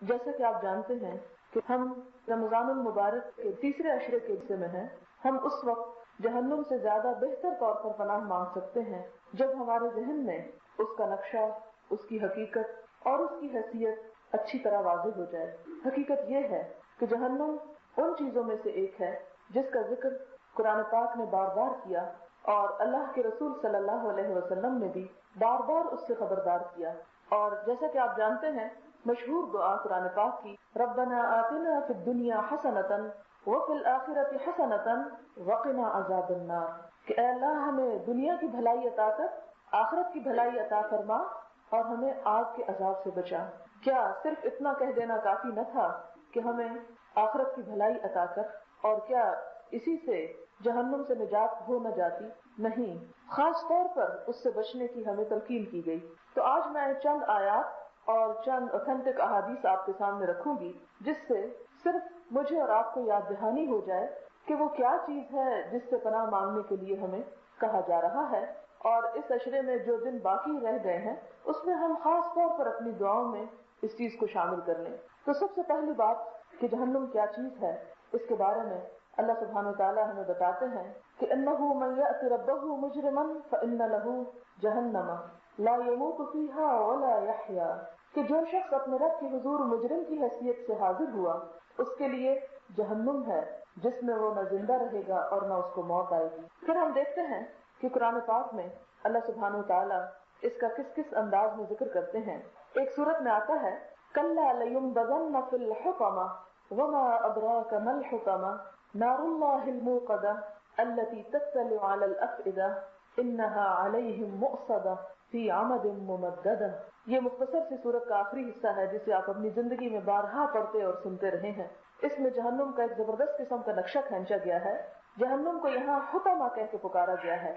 جیسا کہ آپ جانتے ہیں کہ ہم رمضان المبارک کے تیسرے عشرے کے حصے میں ہیں. ہم اس وقت جہنم سے زیادہ بہتر طور پر پناہ مانگ سکتے ہیں جب ہمارے ذہن میں اس کا نقشہ، اس کی حقیقت اور اس کی حیثیت اچھی طرح واضح ہو جائے. حقیقت یہ ہے کہ جہنم ان چیزوں میں سے ایک ہے جس کا ذکر قرآن پاک نے بار بار کیا اور اللہ کے رسول صلی اللہ علیہ وسلم نے بھی بار بار اس سے خبردار کیا. اور جیسا کہ آپ جانتے ہیں مشہور دعا قرآن پاک کی، ربنا آتنا فی الدنیا حسنۃ وفی الآخرۃ حسنۃ وقنا عذاب النار، کہ اے اللہ ہمیں دنیا کی بھلائی عطا کر، آخرت کی بھلائی عطا فرما اور ہمیں آگ کے عذاب سے بچا. کیا صرف اتنا کہہ دینا کافی نہ تھا کہ ہمیں آخرت کی بھلائی عطا کر، اور کیا اسی سے جہنم سے نجات ہو نہ جاتی؟ نہیں، خاص طور پر اس سے بچنے کی ہمیں تلقین کی گئی. تو آج میں چند آیات اور چند اوتھینٹک احادیث آپ کے سامنے رکھوں گی جس سے صرف مجھے اور آپ کو یاد دہانی ہو جائے کہ وہ کیا چیز ہے جس سے پناہ مانگنے کے لیے ہمیں کہا جا رہا ہے، اور اس عشرے میں جو دن باقی رہ گئے ہیں اس میں ہم خاص طور پر اپنی دعاؤں میں اس چیز کو شامل کر لیں. تو سب سے پہلی بات کہ جہنم کیا چیز ہے، اس کے بارے میں اللہ سبحانہ وتعالی ہمیں بتاتے ہیں کہ انہ من یأت ربہ مجرما فإن له جہنم لا يموت فیہا ولا یحیا، کہ جو شخص اپنے رب کے حضور مجرم کی حیثیت سے حاضر ہوا اس کے لیے جہنم ہے جس میں وہ نہ زندہ رہے گا اور نہ اس کو موت آئے گی. پھر ہم دیکھتے ہیں کہ قرآن پاک میں اللہ سبحانہ وتعالی اس کا کس کس انداز میں ذکر کرتے ہیں. ایک صورت میں آتا ہے کلا لینبذن فی الحطمہ وما ادراک ما الحطمہ نار اللہ الموقدہ التی تطلع علی الافئدہ انها علیہم مؤصدہ فی عمد ممددہ. یہ مختصر سی صورت کا آخری حصہ ہے جسے آپ اپنی زندگی میں بارہا پڑھتے اور سنتے رہے ہیں. اس میں جہنم کا ایک زبردست قسم کا نقشہ کھینچا گیا ہے. جہنم کو یہاں حطمہ کہہ کے پکارا گیا ہے.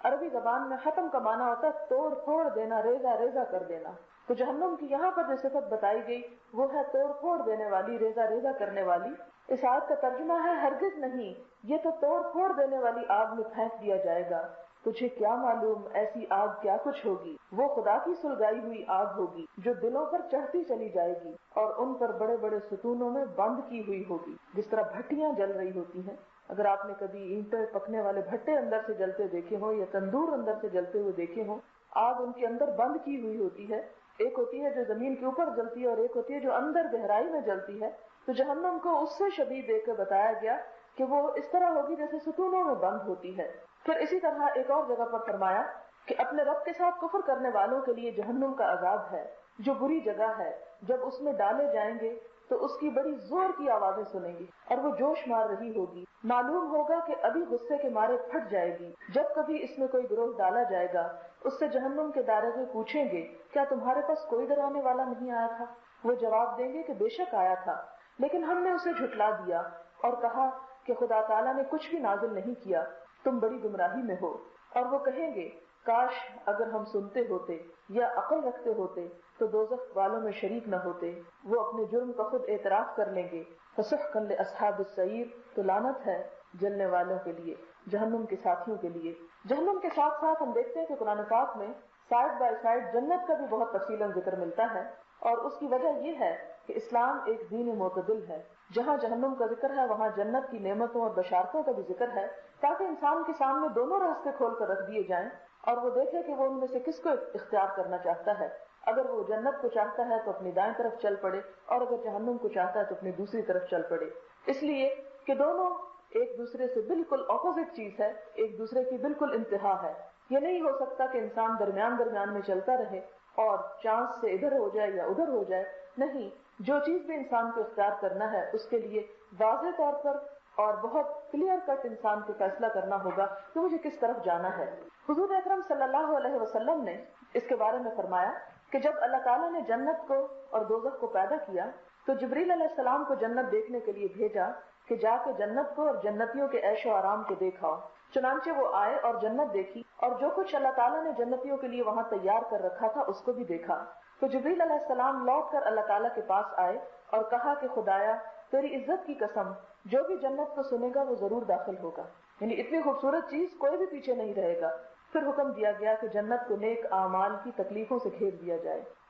عربی زبان میں حطم کا معنی ہوتا ہے توڑ پھوڑ دینا، ریزہ ریزہ کر دینا. تو جہنم کی یہاں پر جو صفت بتائی گئی وہ ہے توڑ پھوڑ دینے والی، ریزہ ریزہ کرنے والی. اس آیت کا ترجمہ ہے ہرگز نہیں، یہ تو توڑ پھوڑ دینے والی آگ میں پھینک دیا جائے گا. تجھے کیا معلوم ایسی آگ کیا کچھ ہوگی؟ وہ خدا کی سلگائی ہوئی آگ ہوگی جو دلوں پر چڑھتی چلی جائے گی اور ان پر بڑے بڑے ستونوں میں بند کی ہوئی ہوگی، جس طرح بھٹیاں جل رہی ہوتی ہیں. اگر آپ نے کبھی اینٹیں پکنے والے بھٹے اندر سے جلتے دیکھے ہوں یا تندور اندر سے جلتے ہوئے دیکھے ہوں، آگ ان کے اندر بند کی ہوئی ہوتی ہے. ایک ہوتی ہے جو زمین کے اوپر جلتی ہے اور ایک ہوتی ہے جو اندر گہرائی میں جلتی ہے. تو جہنم کو اس سے شبیہ دے کر بتایا گیا کہ وہ اس طرح ہوگی جیسے ستونوں میں بند ہوتی ہے. پھر اسی طرح ایک اور جگہ پر فرمایا کہ اپنے رب کے ساتھ کفر کرنے والوں کے لیے جہنم کا عذاب ہے جو بری جگہ ہے. جب اس میں ڈالے جائیں گے تو اس کی بڑی زور کی آوازیں سنیں گی اور وہ جوش مار رہی ہوگی. معلوم ہوگا کہ ابھی غصے کے مارے پھٹ جائے گی. جب کبھی اس میں کوئی گروہ ڈالا جائے گا اس سے جہنم کے دائرے میں پوچھیں گے کیا تمہارے پاس کوئی ڈرانے والا نہیں آیا تھا؟ وہ جواب دیں گے کہ بے شک آیا تھا لیکن ہم نے اسے جھٹلا دیا اور کہا کہ خدا تعالیٰ نے کچھ بھی نازل نہیں کیا، تم بڑی گمراہی میں ہو. اور وہ کہیں گے کاش اگر ہم سنتے ہوتے یا عقل رکھتے ہوتے تو دوزخ والوں میں شریک نہ ہوتے. وہ اپنے جرم کا خود اعتراف کر لیں گے. فسحقا لاصحاب السعیر، تو لعنت ہے جلنے والوں کے لیے، جہنم کے ساتھیوں کے لیے. جہنم کے ساتھ ساتھ ہم دیکھتے ہیں کہ قرآن پاک میں سائڈ بائی سائڈ جنت کا بھی بہت تفصیلاً ذکر ملتا ہے، اور اس کی وجہ یہ ہے کہ اسلام ایک دین معتدل ہے. جہاں جہنم کا ذکر ہے وہاں جنت کی نعمتوں اور بشارتوں کا بھی ذکر ہے، تاکہ انسان کے سامنے دونوں راستے کھول کر رکھ دیے جائیں اور وہ دیکھے کہ وہ ان میں سے کس کو اختیار کرنا چاہتا ہے. اگر وہ جنت کو چاہتا ہے تو اپنی دائیں طرف چل پڑے اور اگر جہنم کو چاہتا ہے تو اپنی دوسری طرف چل پڑے، اس لیے کہ دونوں ایک دوسرے سے بالکل اپوزٹ چیز ہے، ایک دوسرے کی بالکل انتہا ہے. یہ نہیں ہو سکتا کہ انسان درمیان میں چلتا رہے اور چانس سے ادھر ہو جائے یا ادھر ہو جائے. نہیں، جو چیز بھی انسان کو اختیار کرنا ہے اس کے لیے واضح طور پر اور بہت کلیئر کٹ انسان کو فیصلہ کرنا ہوگا کہ مجھے کس طرف جانا ہے. حضور اکرم صلی اللہ علیہ وسلم نے اس کے بارے میں فرمایا کہ جب اللہ تعالیٰ نے جنت کو اور دوزخ کو پیدا کیا تو جبریل علیہ السلام کو جنت دیکھنے کے لیے بھیجا کہ جا کے جنت کو اور جنتیوں کے عیش و آرام کو دیکھاؤ. چنانچہ وہ آئے اور جنت دیکھی اور جو کچھ اللہ تعالیٰ نے جنتیوں کے لیے وہاں تیار کر رکھا تھا اس کو بھی دیکھا. تو جبریل علیہ السلام لوٹ کر اللہ تعالیٰ کے پاس آئے اور کہا کہ خدایا تیری عزت کی قسم، جو بھی جنت کو سنے گا وہ ضرور داخل ہوگا. یعنی اتنی خوبصورت چیز کوئی بھی پیچھے نہیں رہے گا. پھر حکم دیا گیا کہ جنت کو نیک اعمال کی تکلیفوں سے گھیر دیا جائے.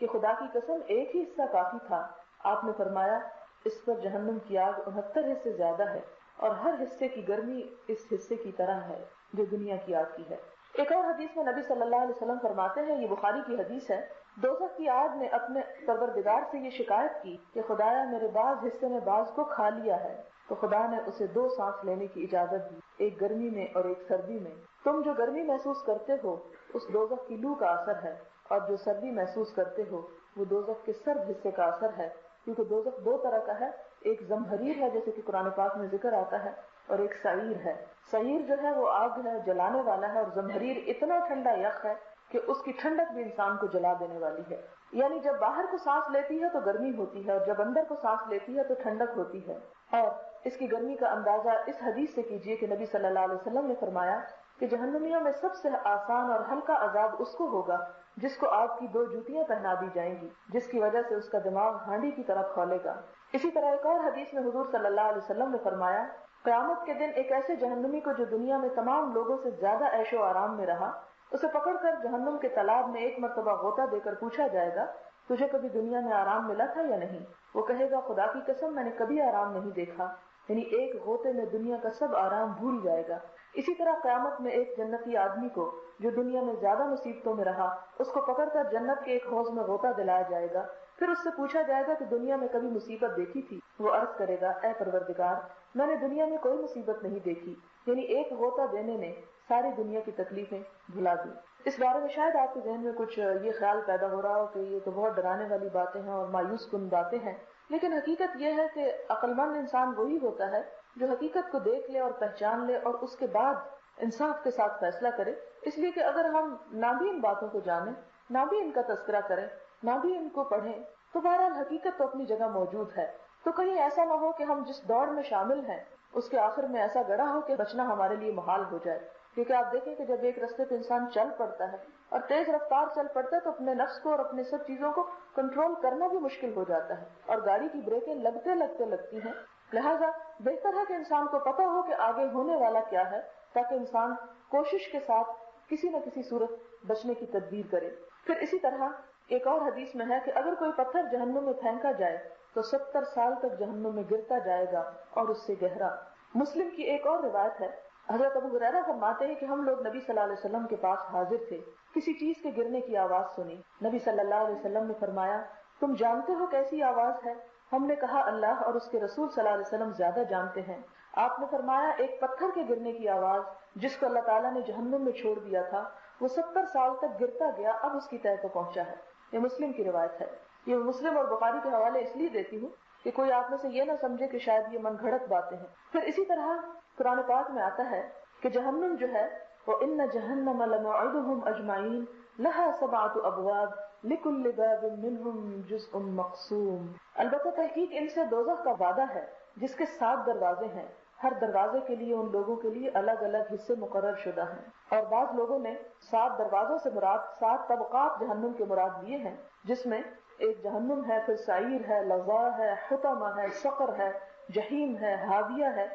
کہ خدا کی قسم ایک ہی حصہ کافی تھا. آپ نے فرمایا اس پر جہنم کی آگ 69 حصے زیادہ ہے اور ہر حصے کی گرمی اس حصے کی طرح ہے جو دنیا کی آگ کی ہے. ایک اور حدیث میں نبی صلی اللہ علیہ وسلم فرماتے ہیں، یہ بخاری کی حدیث ہے، دوزخ کی آگ نے اپنے پروردگار سے یہ شکایت کی کہ خدایا میرے بعض حصے میں بعض کو کھا لیا ہے، تو خدا نے اسے 2 سانس لینے کی اجازت دی، ایک گرمی میں اور ایک سردی میں. تم جو گرمی محسوس کرتے ہو اس دوزخ کی لو کا اثر ہے، اور جو سردی محسوس کرتے ہو وہ دوزخ کے سرد حصے کا اثر ہے. کیونکہ دوزخ 2 طرح کا ہے، ایک زمہریر ہے جیسے کہ قرآن پاک میں ذکر آتا ہے، اور ایک سعیر ہے. سعیر جو ہے وہ آگ ہے، جلانے والا ہے، اور زمہریر اتنا ٹھنڈا یخ ہے کہ اس کی ٹھنڈک بھی انسان کو جلا دینے والی ہے. یعنی جب باہر کو سانس لیتی ہے تو گرمی ہوتی ہے، اور جب اندر کو سانس لیتی ہے تو ٹھنڈک ہوتی ہے. اور اس کی گرمی کا اندازہ اس حدیث سے کیجئے کہ نبی صلی اللہ علیہ وسلم نے فرمایا کہ جہنمیوں میں سب سے آسان اور ہلکا عذاب اس کو ہوگا جس کو آگ کی 2 جوتیاں پہنا دی جائیں گی، جس کی وجہ سے اس کا دماغ ہانڈی کی طرح کھولے گا. اسی طرح ایک اور حدیث میں حضور صلی اللہ علیہ وسلم نے فرمایا قیامت کے دن ایک ایسے جہنمی کو جو دنیا میں تمام لوگوں سے زیادہ عیش و آرام میں رہا، اسے پکڑ کر جہنم کے تالاب میں ایک مرتبہ غوطہ دے کر پوچھا جائے گا تجھے کبھی دنیا میں آرام ملا تھا یا نہیں؟ وہ کہے گا خدا کی قسم میں نے کبھی آرام نہیں دیکھا. یعنی ایک غوطے میں دنیا کا سب آرام بھول جائے گا. اسی طرح قیامت میں ایک جنتی آدمی کو جو دنیا میں زیادہ مصیبتوں میں رہا، اس کو پکڑ کر جنت کے ایک حوض میں غوطہ دلایا جائے گا. پھر اس سے پوچھا جائے گا کہ دنیا میں کبھی مصیبت دیکھی تھی؟ وہ عرض کرے گا اے پروردگار میں نے دنیا میں کوئی مصیبت نہیں دیکھی. یعنی ایک غوطہ دینے نے ساری دنیا کی تکلیفیں بھلا دی. اس بارے میں شاید آپ کے ذہن میں کچھ یہ خیال پیدا ہو رہا ہو کہ یہ تو بہت ڈرانے والی باتیں ہیں اور مایوس کن باتیں ہیں، لیکن حقیقت یہ ہے کہ عقل مند انسان وہی ہوتا ہے جو حقیقت کو دیکھ لے اور پہچان لے اور اس کے بعد انصاف کے ساتھ فیصلہ کرے. اس لیے کہ اگر ہم نہ بھی ان باتوں کو جانیں، نہ بھی ان کا تذکرہ کریں، نہ بھی ان کو پڑھیں، تو بہرحال حقیقت تو اپنی جگہ موجود ہے. تو کہیں ایسا نہ ہو کہ ہم جس دوڑ میں شامل ہیں اس کے آخر میں ایسا گڑا ہو کہ بچنا ہمارے لیے محال ہو جائے. کیونکہ آپ دیکھیں کہ جب ایک رستے پہ انسان چل پڑتا ہے اور تیز رفتار چل پڑتا ہے تو اپنے نفس کو اور اپنے سب چیزوں کو کنٹرول کرنا بھی مشکل ہو جاتا ہے، اور گاڑی کی بریکیں لگتے لگتی ہیں. لہٰذا بہتر ہے کہ انسان کو پتہ ہو کہ آگے ہونے والا کیا ہے، تاکہ انسان کوشش کے ساتھ کسی نہ کسی صورت بچنے کی تدبیر کرے. پھر اسی طرح ایک اور حدیث میں ہے کہ اگر کوئی پتھر جہنم میں پھینکا جائے تو 70 سال تک جہنم میں گرتا جائے گا اور اس سے گہرا. مسلم کی ایک اور روایت ہے، حضرت ابو ہریرہ فرماتے ہیں کہ ہم لوگ نبی صلی اللہ علیہ وسلم کے پاس حاضر تھے، کسی چیز کے گرنے کی آواز سنی. نبی صلی اللہ علیہ وسلم نے فرمایا تم جانتے ہو کیسی آواز ہے؟ ہم نے کہا اللہ اور اس کے رسول صلی اللہ علیہ وسلم زیادہ جانتے ہیں. آپ نے فرمایا ایک پتھر کے گرنے کی آواز جس کو اللہ تعالیٰ نے جہنم میں چھوڑ دیا تھا، وہ 70 سال تک گرتا گیا، اب اس کی تہہ کو پہنچا ہے. یہ مسلم کی روایت ہے. یہ مسلم اور بخاری کے حوالے اس لیے دیتی ہوں کہ کوئی آپ میں سے یہ نہ سمجھے کہ شاید یہ من گھڑت باتیں ہیں. پھر اسی طرح قرآن پاک میں آتا ہے کہ جہنم جو ہے وہ ان جہنم لموعدهم اجمعین لها 7 ابواب لكل باب منهم جزء مقسوم. البتہ تحقیق ان سے دوزخ کا وعدہ ہے جس کے 7 دروازے ہیں، ہر دروازے کے لیے ان لوگوں کے لیے الگ الگ حصے مقرر شدہ ہیں. اور بعض لوگوں نے 7 دروازوں سے مراد 7 طبقات جہنم کے مراد لیے ہیں، جس میں ایک جہنم ہے، پھر سعیر ہے، لظا ہے، حطمہ ہے، سقر ہے، جہیم ہے، حاویہ ہے،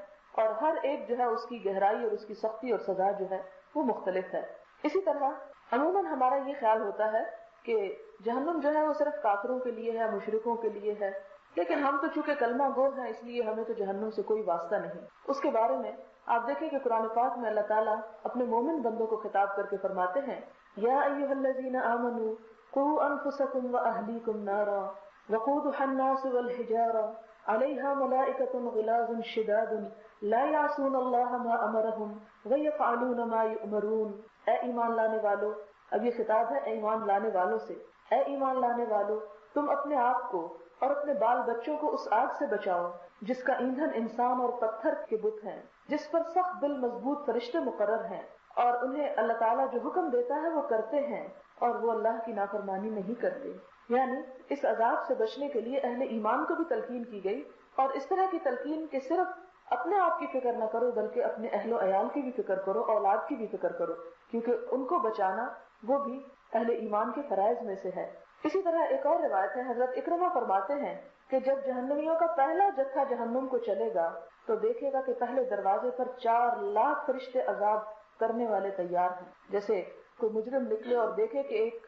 اور ہر ایک جو ہے اس کی گہرائی اور اس کی سختی اور سزا جو ہے وہ مختلف ہے. اسی طرح عموماً ہمارا یہ خیال ہوتا ہے کہ جہنم جو ہے وہ صرف کافروں کے لیے ہے، مشرکوں کے لیے ہے، لیکن ہم تو چونکہ کلمہ گو ہیں اس لیے ہمیں تو جہنم سے کوئی واسطہ نہیں. اس کے بارے میں آپ دیکھیں کہ قرآن پاک میں اللہ تعالیٰ اپنے مومن بندوں کو خطاب کر کے فرماتے ہیں یا ایھا الذین آمنوا قوا انفسکم واہلیکم نارا وقودها الناس والحجارہ علیہا ملائکۃ غلاظ شداد لا یعصون اللہ ما امرہم ویفعلون ما یؤمرون. اے ایمان لانے والو، اب یہ خطاب ہے اے ایمان لانے والوں سے، اے ایمان لانے والو تم اپنے آپ کو اور اپنے بال بچوں کو اس آگ سے بچاؤ جس کا ایندھن انسان اور پتھر کے بت ہیں، جس پر سخت دل مضبوط فرشتے مقرر ہیں، اور انہیں اللہ تعالیٰ جو حکم دیتا ہے وہ کرتے ہیں اور وہ اللہ کی نافرمانی نہیں کرتے. یعنی اس عذاب سے بچنے کے لیے اہل ایمان کو بھی تلقین کی گئی، اور اس طرح کی تلقین کہ صرف اپنے آپ کی فکر نہ کرو بلکہ اپنے اہل و عیال کی بھی فکر کرو، اولاد کی بھی فکر کرو، کیونکہ ان کو بچانا وہ بھی اہل ایمان کے فرائض میں سے ہے. اسی طرح ایک اور روایت ہے، حضرت اکرمہ فرماتے ہیں کہ جب جہنمیوں کا پہلا جتھا جہنم کو چلے گا تو دیکھے گا کہ پہلے دروازے پر 4 لاکھ فرشتے عذاب کرنے والے تیار ہیں. جیسے کوئی مجرم نکلے اور دیکھے کہ ایک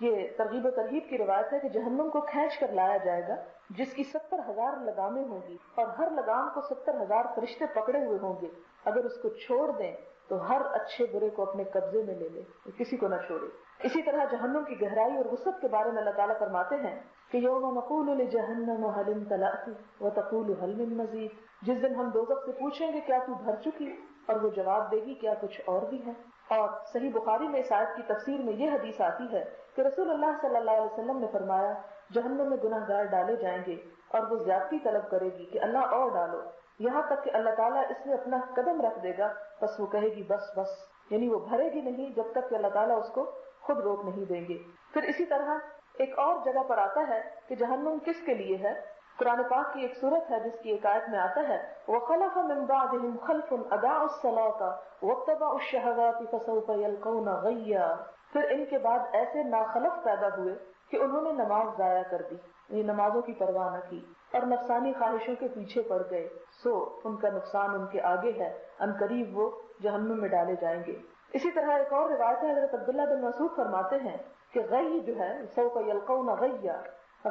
یہ ترغیب و ترہیب کی روایت ہے کہ جہنم کو کھینچ کر لایا جائے گا جس کی 70,000 لگامیں ہوں گی اور ہر لگام کو 70,000 فرشتے پکڑے ہوئے ہوں گے. اگر اس کو چھوڑ دیں تو ہر اچھے برے کو اپنے قبضے میں لے لے، کسی کو نہ چھوڑے. اسی طرح جہنم کی گہرائی اور وسعت کے بارے میں اللہ تعالیٰ فرماتے ہیں کہ یوم نقول لجہنم هل امتلأت وتقول هل من مزید. جس دن ہم دوزخ سے پوچھیں گے کیا تو بھر چکی، اور وہ جواب دے گی کیا کچھ اور بھی ہے. اور صحیح بخاری میں اس آیت کی تفسیر میں یہ حدیث آتی ہے کہ رسول اللہ صلی اللہ علیہ وسلم نے فرمایا جہنم میں گناہ گار ڈالے جائیں گے اور وہ زیادتی طلب کرے گی کہ اللہ اور ڈالو، یہاں تک کہ اللہ تعالیٰ اس میں اپنا قدم رکھ دے گا، بس وہ کہے گی بس بس، یعنی وہ بھرے گی نہیں جب تک کہ اللہ تعالیٰ اس کو خود روک نہیں دیں گے. پھر اسی طرح ایک اور جگہ پر آتا ہے کہ جہنم کس کے لیے ہے. قرآن پاک کی ایک صورت ہے جس کی ایک آیت میں آتا ہے وَخَلَفَ مِن بَعْدِهِمْ خَلْفٌ أَضَاعُوا الصَّلَاةَ وَاتَّبَعُوا الشَّهَوَاتِ فَسَوْفَ يَلْقَوْنَ غَيًّا. پھر ان کے بعد ایسے ناخلف پیدا ہوئے کہ انہوں نے نماز ضائع کر دی، یہ نمازوں کی پرواہ نہ کی اور نفسانی خواہشوں کے پیچھے پڑ گئے، سو ان کا نقصان ان کے آگے ہے، ان قریب وہ جہنم میں ڈالے جائیں گے. اسی طرح ایک اور روایت ہے، حضرت عبداللہ بن مسعود فرماتے ہیں کہ غی جو ہے سوف یلقون غیا،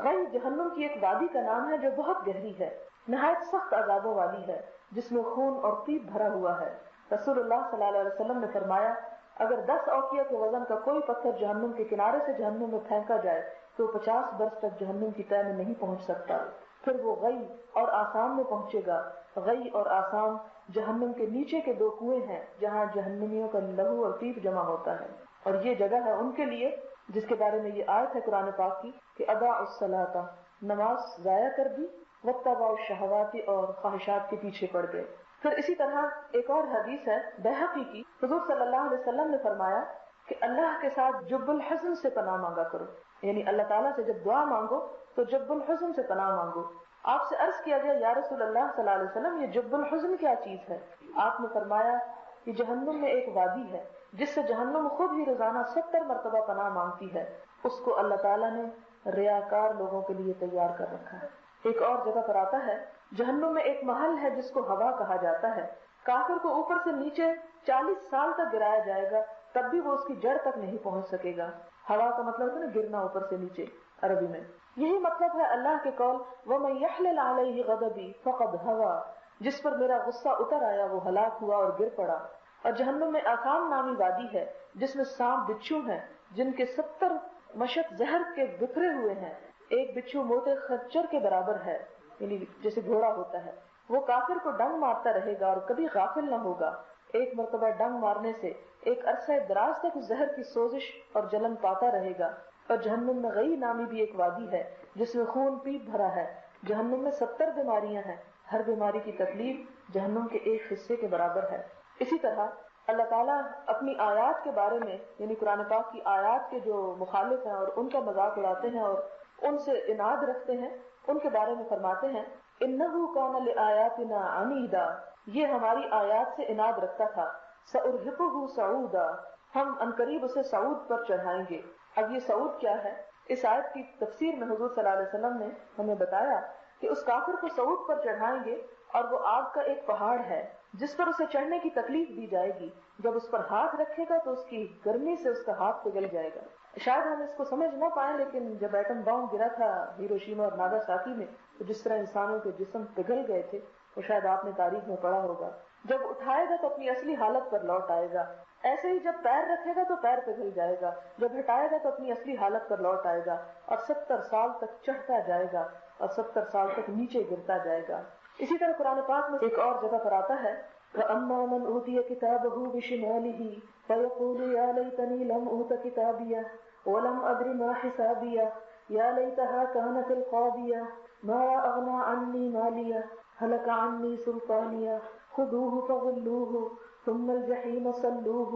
غی جہنم کی ایک وادی کا نام ہے جو بہت گہری ہے، نہایت سخت عذابوں والی ہے، جس میں خون اور پیپ بھرا ہوا ہے. رسول اللہ صلی اللہ علیہ وسلم نے فرمایا اگر 10 اوقیہ کے وزن کا کوئی پتھر جہنم کے کنارے سے جہنم میں پھینکا جائے تو 50 برس تک جہنم کی تہہ میں نہیں پہنچ سکتا. پھر وہ غی اور آسام میں پہنچے گا. غی اور آسام جہنم کے نیچے کے 2 کنویں ہیں جہاں جہنمیوں کا لہو اور پیپ جمع ہوتا ہے، اور یہ جگہ ہے ان کے لیے جس کے بارے میں یہ آیت ہے قرآن پاک کی کہ اضاعوا الصلاۃ، نماز ضائع کر دی، واتبعوا الشہوات، اور خواہشات کے پیچھے پڑ گئے. پھر اسی طرح ایک اور حدیث ہے بیہقی کی، حضور صلی اللہ علیہ وسلم نے فرمایا کہ اللہ کے ساتھ جب الحزن سے پناہ مانگا کرو، یعنی اللہ تعالیٰ سے جب دعا مانگو تو جب الحزن سے پناہ مانگو. آپ سے عرض کیا گیا یا رسول اللہ صلی اللہ علیہ وسلم یہ جب الحزن کیا چیز ہے؟ آپ نے فرمایا کہ جہنم میں ایک وادی ہے جس سے جہنم خود ہی روزانہ 70 مرتبہ پناہ مانگتی ہے، اس کو اللہ تعالیٰ نے ریاکار لوگوں کے لیے تیار کر رکھا ہے. ایک اور جگہ پر آتا ہے جہنم میں ایک محل ہے جس کو ہوا کہا جاتا ہے، کافر کو اوپر سے نیچے 40 سال تک گرایا جائے گا تب بھی وہ اس کی جڑ تک نہیں پہنچ سکے گا. ہوا کا مطلب ہے نا گرنا اوپر سے نیچے عربی میں. یہی مطلب ہے اللہ کے قول وَمَن يَحْلِلْ عَلَيْهِ غَضَبِي فَقَدْ هَوَىٰ، جس پر میرا غصہ اتر آیا وہ ہلاک ہوا اور گر پڑا. اور جہنم میں آسام نامی وادی ہے جس میں سانپ بچھو ہیں جن کے 70 مشک زہر کے بکھرے ہوئے ہیں، ایک بچھو موٹے خچر کے برابر ہے، یعنی جیسے گھوڑا ہوتا ہے. وہ کافر کو ڈنگ مارتا رہے گا اور کبھی غافل نہ ہوگا. ایک مرتبہ ڈنگ مارنے سے ایک عرصہ دراز تک زہر کی سوزش اور جلن پاتا رہے گا. اور جہنم میں غی نامی بھی ایک وادی ہے جس میں خون پیپ بھرا ہے. جہنم میں 70 بیماریاں ہیں، ہر بیماری کی تکلیف جہنم کے ایک حصے کے برابر ہے. اسی طرح اللہ تعالیٰ اپنی آیات کے بارے میں، یعنی قرآن پاک کی آیات کے جو مخالف ہیں اور ان کا مذاق اڑاتے ہیں اور ان سے اناد رکھتے ہیں، ان کے بارے میں فرماتے ہیں اِنَّهُ كَانَ لِآيَاتِنَا عَنِيدًا، یہ ہماری آیات سے اناد رکھتا تھا. سَأُرْهِقُهُ صَعُودًا، ہم عنقریب اسے صعود پر چڑھائیں گے. اب یہ صعود کیا ہے؟ اس آیت کی تفسیر میں حضور صلی اللہ علیہ وسلم نے ہمیں بتایا کہ اس کافر کو صعود پر چڑھائیں گے اور وہ آگ کا ایک پہاڑ ہے جس پر اسے چڑھنے کی تکلیف دی جائے گی. جب اس پر ہاتھ رکھے گا تو اس کی گرمی سے اس کا ہاتھ پگھل جائے گا. شاید ہم اس کو سمجھ نہ پائیں، لیکن جب ایٹم بم گرا تھا ہیروشیما اور ناگاساکی میں تو جس طرح انسانوں کے جسم پگھل گئے تھے وہ شاید آپ نے تاریخ میں پڑھا ہوگا. جب اٹھائے گا تو اپنی اصلی حالت پر لوٹ آئے گا. ایسے ہی جب پیر رکھے گا تو پیر پگھل جائے گا، جب ہٹائے گا تو اپنی اصلی حالت پر لوٹ آئے گا اور 70 سال تک چڑھتا جائے گا اور 70 سال تک نیچے گرتا جائے گا. اسی طرح قرآن پاک میں ایک اور جگہ پر آتا ہے وَأَمَّا مَنْ أُوتِيَ كِتَابَهُ بِشِمَالِهِ فَيَقُولُ يَا لَيْتَنِي لَمْ أُوتَ كِتَابِيَهْ وَلَمْ أَدْرِ مَا حِسَابِيَهْ يَا لَيْتَهَا كَانَتِ الْقَاضِيَةَ مَا أَغْنَىٰ عَنِّي مَالِيَهْ هَلَكَ عَنِّي سُلْطَانِيَهْ خُذُوهُ فَغُلُّوهُ ثُمَّ الْجَحِيمَ صَلُّوهُ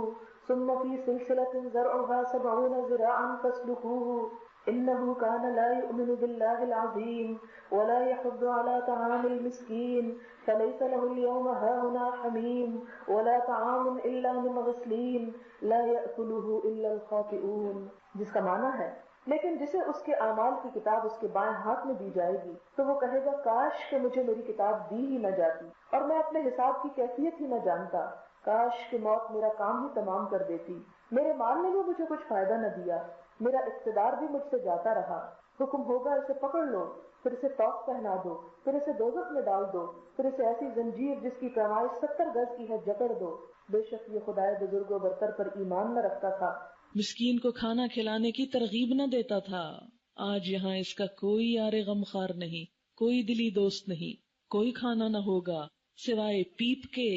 ثُمَّ فِي سِلْسِلَةٍ ذَرْعُهَا 70 ذِرَاعًا فَاسْلُكُوهُ إنه كان لا يؤمن بالله العظيم ولا يحض على طعام المسكين فليس له اليوم هاهنا حميم ولا طعام إلا من غسلين لا يأكله إلا الخاطئون، جس کا معنی ہے لیکن جسے اس کے اعمال کی کتاب اس کے بائیں ہاتھ میں دی جائے گی تو وہ کہے گا کاش کہ مجھے میری کتاب دی ہی نہ جاتی اور میں اپنے حساب کی کیفیت ہی نہ جانتا. کاش کہ موت میرا کام ہی تمام کر دیتی، میرے مال نے بھی مجھے کچھ فائدہ نہ دیا، میرا اقتدار بھی مجھ سے جاتا رہا، حکم ہوگا اسے پکڑ لو، پھر اسے توق پہنا دو، پھر اسے دوزخ میں ڈال دو، پھر اسے ایسی زنجیر جس کی پیمائش 70 گز کی ہے جکڑ دو، بے شک یہ خدائے بزرگ و برتر پر ایمان نہ رکھتا تھا، مسکین کو کھانا کھلانے کی ترغیب نہ دیتا تھا۔ آج یہاں اس کا کوئی یار غمخوار نہیں، کوئی دلی دوست نہیں، کوئی کھانا نہ ہوگا سوائے پیپ کے،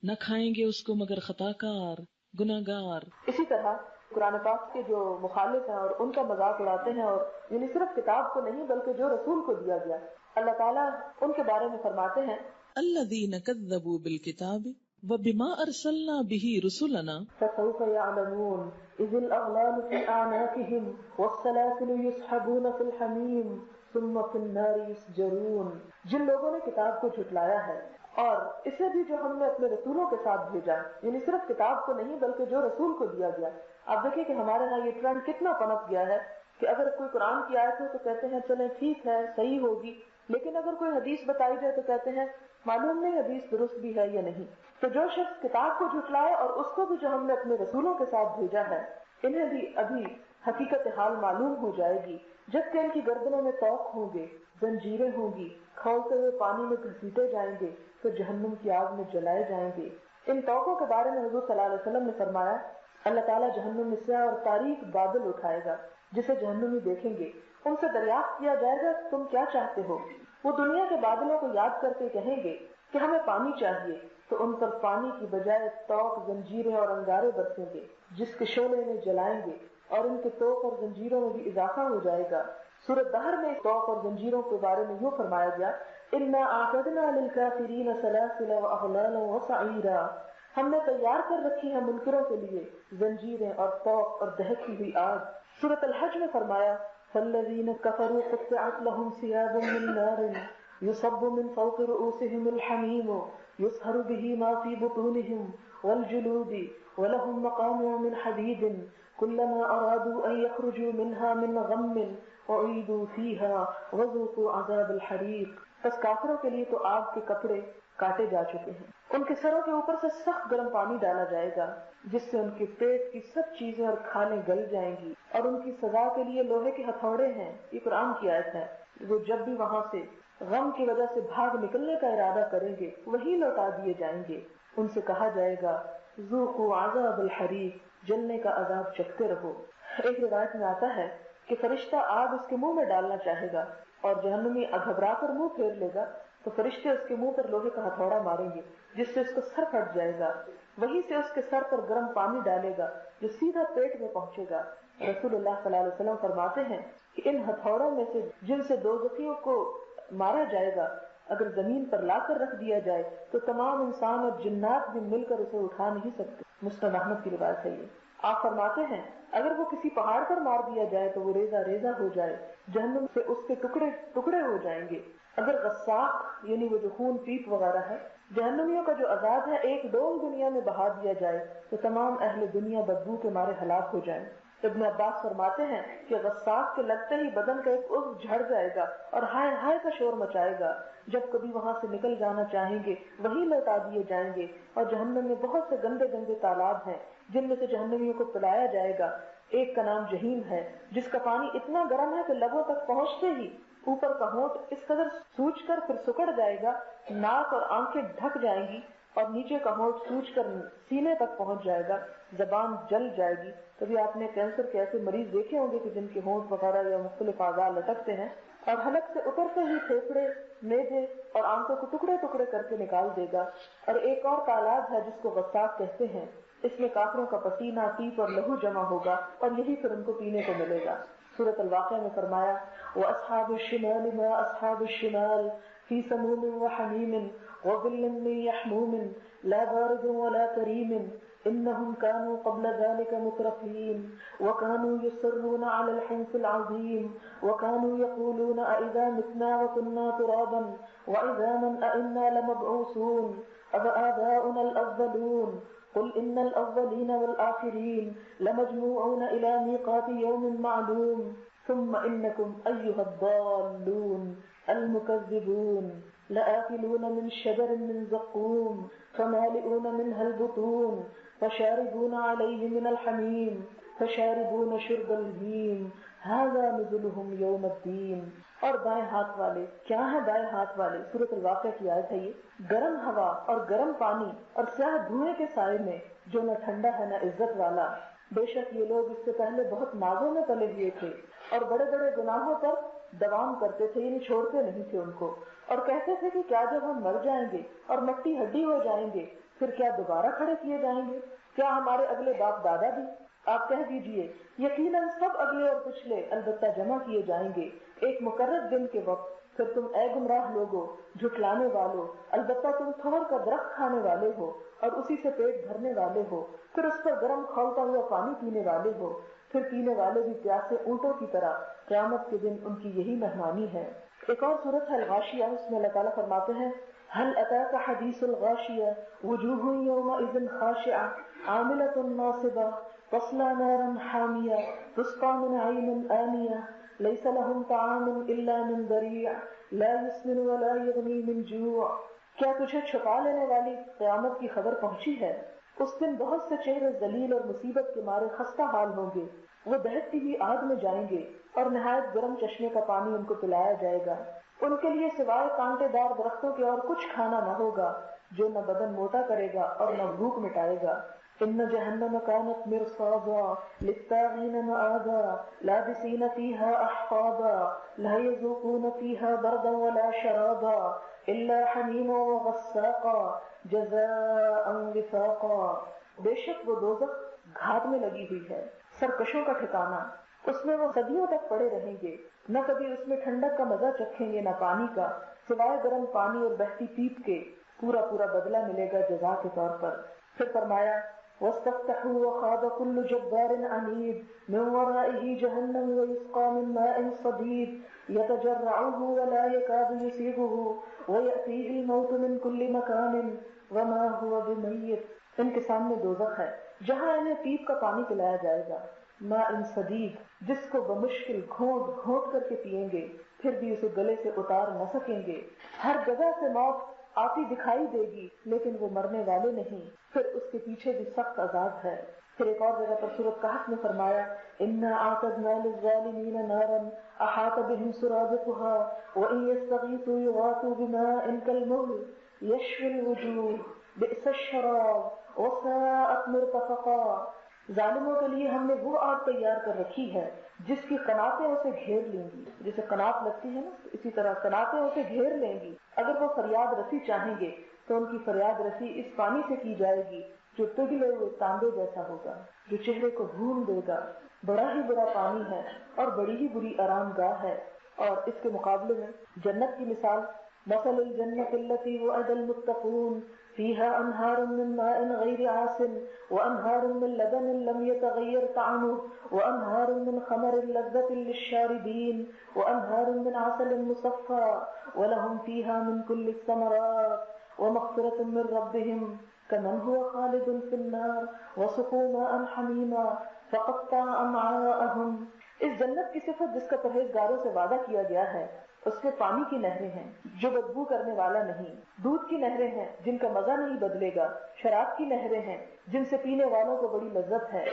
نہ کھائیں گے اس کو مگر خطاکار گناہگار۔ اسی طرح قرآن پاک کے جو مخالف ہیں اور ان کا مذاق اڑاتے ہیں، اور یعنی صرف کتاب کو نہیں بلکہ جو رسول کو دیا گیا، اللہ تعالیٰ ان کے بارے میں فرماتے ہیں الذین کذبوا بالکتاب وبما ارسلنا به رسلنا فسوف يعلمون اذ الاغلال في اعناقهم والسلاسل يسحبون في الحميم ثم في النار يسجرون۔ جن لوگوں نے کتاب کو جھٹلایا ہے اور اسے بھی جو ہم نے اپنے رسولوں کے ساتھ بھیجا، یعنی صرف کتاب کو نہیں بلکہ جو رسول کو دیا گیا۔ آپ دیکھیں کہ ہمارے ہاں یہ ٹرینڈ کتنا پنپ گیا ہے کہ اگر کوئی قرآن کی آیت ہو تو کہتے ہیں چلیں ٹھیک ہے صحیح ہوگی، لیکن اگر کوئی حدیث بتائی جائے تو کہتے ہیں معلوم نہیں حدیث درست بھی ہے یا نہیں۔ تو جو شخص کتاب کو جھٹلائے اور اس کو بھی جو ہم نے اپنے رسولوں کے ساتھ بھیجا ہے، انہیں بھی ابھی حقیقت حال معلوم ہو جائے گی، جبکہ ان کی گردنوں میں طوق ہوں گے، زنجیریں ہوں گی، کھولتے ہوئے پانی میں گھسیٹے جائیں گے، پھر جہنم کی آگ میں جلائے جائیں گے۔ ان طوقوں کے بارے میں حضور صلی اللہ علیہ وسلم نے فرمایا اللہ تعالیٰ جہنم میں سیاہ اور تاریک بادل اٹھائے گا جسے جہنمی دیکھیں گے، ان سے دریافت کیا جائے گا تم کیا چاہتے ہو؟ وہ دنیا کے بادلوں کو یاد کرتے کہیں گے کہ ہمیں پانی چاہیے، تو ان پر پانی کی بجائے طوق، زنجیریں اور انگارے برسیں گے جس کے شعلے میں جلائیں گے، اور ان کے طوق اور زنجیروں میں بھی اضافہ ہو جائے گا۔ سورۃ دہر میں طوق اور زنجیروں کے بارے میں یوں فرمایا گیا انا اعتدنا للکافرین سلاسل واغلالا وسعیرا، ہم نے تیار کر رکھی ہے منکروں کے لیے زنجیریں اور طوق اور دہتی ہوئی آگ۔ سورۃ الحج میں فرمایا فالذین کفروا قطعت لهم ثياب من نار يصب من فوق رؤوسهم الحمیم يصهر به ما في بطونهم والجلود ولهم مقامع من حديد كلما أرادوا أن يخرجوا منها من غم أعيدوا فيها وذوقوا عذاب الحريق۔ بس کافروں کے لیے تو آگ کے کپڑے کاٹے جا چکے ہیں، ان کے سروں کے اوپر سے سخت گرم پانی ڈالا جائے گا جس سے ان کے پیٹ کی سب چیزیں اور کھانے گل جائیں گی، اور ان کی سزا کے لیے لوہے کے ہتھوڑے ہیں۔ یہ قرآن کی آیت ہے۔ وہ جب بھی وہاں سے غم کی وجہ سے بھاگ نکلنے کا ارادہ کریں گے وہی لوٹا دیے جائیں گے۔ ان سے کہا جائے گا ذوقوا عذاب الحریق، جلنے کا عذاب چکھتے رہو۔ ایک روایت میں آتا ہے کہ فرشتہ آگ اس کے منہ میں ڈالنا چاہے گا اور جہنمی گھبرا کر منہ پھیر لے گا تو فرشتے اس کے منہ پر لوہے کا ہتھوڑا ماریں گے جس سے اس کا سر پھٹ جائے گا، وہیں سے اس کے سر پر گرم پانی ڈالے گا جو سیدھا پیٹ میں پہنچے گا۔ رسول اللہ صلی اللہ علیہ وسلم فرماتے ہیں کہ ان ہتھوڑوں میں سے جن سے دوزخیوں کو مارا جائے گا اگر زمین پر لا کر رکھ دیا جائے تو تمام انسان اور جنات بھی مل کر اسے اٹھا نہیں سکتے۔ مسند احمد کی روایت ہے یہ۔ آپ فرماتے ہیں اگر وہ کسی پہاڑ پر مار دیا جائے تو وہ ریزہ ریزہ ہو جائے، جہنم سے اس کے ٹکڑے ٹکڑے ہو جائیں گے۔ اگر غساق یعنی وہ جو خون پیپ وغیرہ ہے، جہنمیوں کا جو عذاب ہے، ایک ڈول دنیا میں بہا دیا جائے تو تمام اہل دنیا بدبو کے مارے ہلاک ہو جائیں۔ ابن عباس فرماتے ہیں کہ غساق کے لگتے ہی بدن کا ایک عضو جھڑ جائے گا اور ہائے ہائے کا شور مچائے گا، جب کبھی وہاں سے نکل جانا چاہیں گے وہی لوٹا دیے جائیں گے۔ اور جہنم میں بہت سے گندے گندے تالاب ہیں جن میں سے جہنمیوں کو پلایا جائے گا۔ ایک کا نام جہیم ہے جس کا پانی اتنا گرم ہے کہ لبوں تک پہنچتے ہی اوپر کا ہونٹ اس قدر سوج کر پھر سکڑ جائے گا، ناک اور آنکھیں ڈھک جائیں گی، اور نیچے کا ہونٹ سوج کر سینے تک پہنچ جائے گا، زبان جل جائے گی۔ کبھی آپ نے کینسر کے ایسے مریض دیکھے ہوں گے کہ جن کے ہونٹ وغیرہ یا مختلف اعضاء لٹکتے ہیں، اور حلق سے اترتے ہی پھیپھڑے، معدے اور آنتوں کو ٹکڑے ٹکڑے کر کے نکال دے گا۔ اور ایک اور تالاب ہے جس کو غساق کہتے ہیں، اس میں کافروں کا پسینہ، پیپ اور لہو جمع ہوگا اور یہی پھر ان کو پینے کو ملے گا۔ سورۃ الواقعہ میں فرمایا وَأَصْحَابُ الشِّمَالِ مَا أَصْحَابُ الشِّمَالِ فِي سَمُومٍ وَحَمِيمٍ وَظِلٍّ مِّن يَحْمُومٍ لَا بَارِدٍ وَلَا كَرِيمٍ إِنَّهُمْ كَانُوا قَبْلَ ذَلِكَ مُتْرَفِينَ وَكَانُوا يُصِرُّونَ عَلَى الْحِنثِ الْعَظِيمِ وَكَانُوا يَقُولُونَ أَإِذَا مِتْنَا وَكُنَّا تُرَابًا وَعِظَامًا أَإِنَّا لَمَبْعُوثُونَ أَوَآبَاؤُنَا الْأَوَّلُونَ قل إن الأولين والآخرين لمجموعون إلى ميقات يوم معلوم ثم إنكم أيها الضالون المكذبون لآكلون من شجر من زقوم فمالئون منها البطون فشاربون عليه من الحميم فشاربون شرب الهیم ھذا نزلهم یوم الدین. اور بائیں ہاتھ والے کیا ہیں؟ بائیں ہاتھ والے سورۃ الواقعہ کی آیت ہے یہ. گرم ہوا اور گرم پانی اور سیاہ دھوئیں کے سائے میں جو نہ ٹھنڈا ہے نہ عزت والا. بے شک یہ لوگ اس سے پہلے بہت نازوں میں پلے ہوئے تھے اور بڑے بڑے گناہوں پر دوام کرتے تھے، یعنی چھوڑتے نہیں تھے ان کو، اور کہتے تھے کہ کیا جب ہم مر جائیں گے اور مٹی ہڈی ہو جائیں گے پھر کیا دوبارہ کھڑے کیے جائیں گے؟ کیا ہمارے اگلے باپ دادا بھی؟ آپ کہہ دیجئے یقیناً سب اگلے اور پچھلے البتہ جمع کیے جائیں گے ایک مقرر دن کے وقت. پھر تم اے گمراہ لوگو، جھٹلانے والو، البتہ تم تھور کا درخت کھانے والے ہو اور اسی سے پیٹ بھرنے والے ہو، پھر اس پر گرم کھولتا ہوا پانی پینے والے ہو، پھر پینے والے بھی پیاسے اونٹوں کی طرح. قیامت کے دن ان کی یہی مہمانی ہے. ایک اور سورت ہے الغاشیہ، اس میں اللہ تعالیٰ فرماتے ہیں هل أتاك حديث الغاشية وجوه يومئذ خاشعة عاملة ناصبة تصلى نارا حامية تسقى من عين آنية ليس لهم طعام إلا من ضريع لا يسمن ولا يغني من جوع. کیا تجھے چھپا لینے والی قیامت کی خبر پہنچی ہے؟ اس دن بہت سے چہرے ذلیل اور مصیبت کے مارے خستہ حال ہوں گے. وہ بہتی ہوئی آگ میں جائیں گے اور نہایت گرم چشمے کا پانی ان کو پلایا جائے گا. ان کے لیے سوائے کانٹے دار درختوں کے اور کچھ کھانا نہ ہوگا جو نہ بدن موٹا کرے گا اور نہ بھوک مٹائے گا. ان جہنم كانت مرصادا للطاغين مآبا لابسين فيها احقابا لا يذوقون فيها بردا ولا شرابا الا حميما وغساقا جزاء وفاقا. بے شک وہ دوزخ گھاٹ میں لگی ہوئی ہے، سرکشوں کا ٹھکانہ. اس میں وہ صدیوں تک پڑے رہیں گے، نہ کبھی اس میں ٹھنڈک کا مزہ چکھیں گے نہ پانی کا، سوائے گرم پانی اور بہتی پیپ کے. پورا پورا بدلہ ملے گا جزا کے طور پر. پھر فرمایا واستفتحوا وخاب كل جبار عنيد من ورائه جهنم ويسقى من ماء صديد يتجرعه ولا يكاد يسيغه ويأتيه الموت من كل مكان وما هو بميت. ان کے سامنے دوزخ ہے جہاں انہیں پیپ کا پانی پلایا جائے گا، ماء صدید، جس کو بمشکل گھونٹ گھونٹ کر کے پیئیں گے، پھر بھی اسے گلے سے اتار نہ سکیں گے. ہر جگہ سے موت آتی دکھائی دے گی لیکن وہ مرنے والے نہیں، پھر اس کے پیچھے بھی سخت عذاب ہے. پھر ایک اور جگہ پر سورۃ کہف میں فرمایا انا اعتدنا للظالمین نارا احاط بهم سرادقها وان يستغيثوا يغاثوا بماء كالمهل يشوي الوجوه بئس الشراب وساءت مرتفقا. ظالموں کے لیے ہم نے وہ آگ تیار کر رکھی ہے جس کی قناتیں اسے گھیر لیں گی. جسے قنات لگتی ہے نا، اسی طرح قناتیں اسے گھیر لیں گی. اگر وہ فریاد رسی چاہیں گے تو ان کی فریاد رسی اس پانی سے کی جائے گی جو پگھلے ہوئے تانبے جیسا ہوگا، جو چہرے کو بھون دے گا. بڑا ہی برا پانی ہے اور بڑی ہی بری آرام گاہ ہے. اور اس کے مقابلے میں جنت کی مثال مثل الجنة التي وعد المتقون فيها أنهار من ماء غير آسن وأنهار من لبن لم يتغير طعمه وأنهار من خمر لذة للشاربين وأنهار من عسل مصفى ولهم فيها من كل الثمرات ومغفرة من ربهم كمن هو خالد في النار وسقوا ماء حميما فقطع أمعاءهم. اس جنت کی صفت جس کا پرہیزگاروں سے وعدہ کیا گیا ہے، اس میں پانی کی نہریں ہیں جو بدبو کرنے والا نہیں، دودھ کی نہریں ہیں جن کا مزہ نہیں بدلے گا، شراب کی نہریں ہیں جن سے پینے والوں کو بڑی لذت ہے،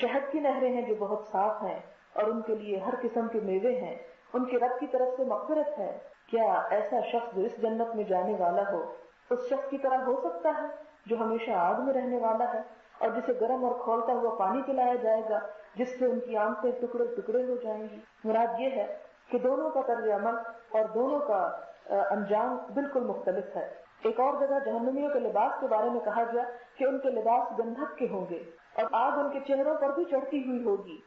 شہد کی نہریں ہیں جو بہت صاف ہیں، اور ان کے لیے ہر قسم کے میوے ہیں، ان کے رب کی طرف سے مغفرت ہے. کیا ایسا شخص جو اس جنت میں جانے والا ہو اس شخص کی طرح ہو سکتا ہے جو ہمیشہ آگ میں رہنے والا ہے اور جسے گرم اور کھولتا ہوا پانی پلایا جائے گا جس سے ان کی آنکھیں ٹکڑے ٹکڑے ہو جائیں گی؟ مراد یہ ہے کہ دونوں کا طرز عمل اور دونوں کا انجام بالکل مختلف ہے. ایک اور جگہ جہنمیوں کے لباس کے بارے میں کہا گیا کہ ان کے لباس گندھک کے ہوں گے اور آگ ان کے چہروں پر بھی چڑھتی ہوئی ہوگی.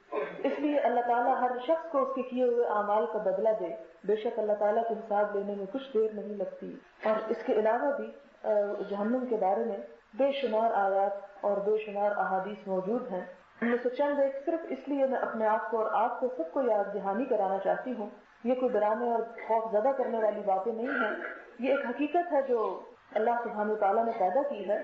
اس لیے اللہ تعالیٰ ہر شخص کو اس کے کیے ہوئے اعمال کا بدلہ دے. بے شک اللہ تعالیٰ کو حساب لینے میں کچھ دیر نہیں لگتی. اور اس کے علاوہ بھی جہنم کے بارے میں بے شمار آیات اور بے شمار احادیث موجود ہیں. ان میں سے چند ایک صرف اس لیے میں اپنے آپ کو اور آپ کو سب کو یاد دہانی کرانا چاہتی ہوں. یہ کوئی ڈرانے اور خوف زدہ کرنے والی باتیں نہیں ہیں، یہ ایک حقیقت ہے جو اللہ سبحانہ وتعالیٰ نے پیدا کی ہے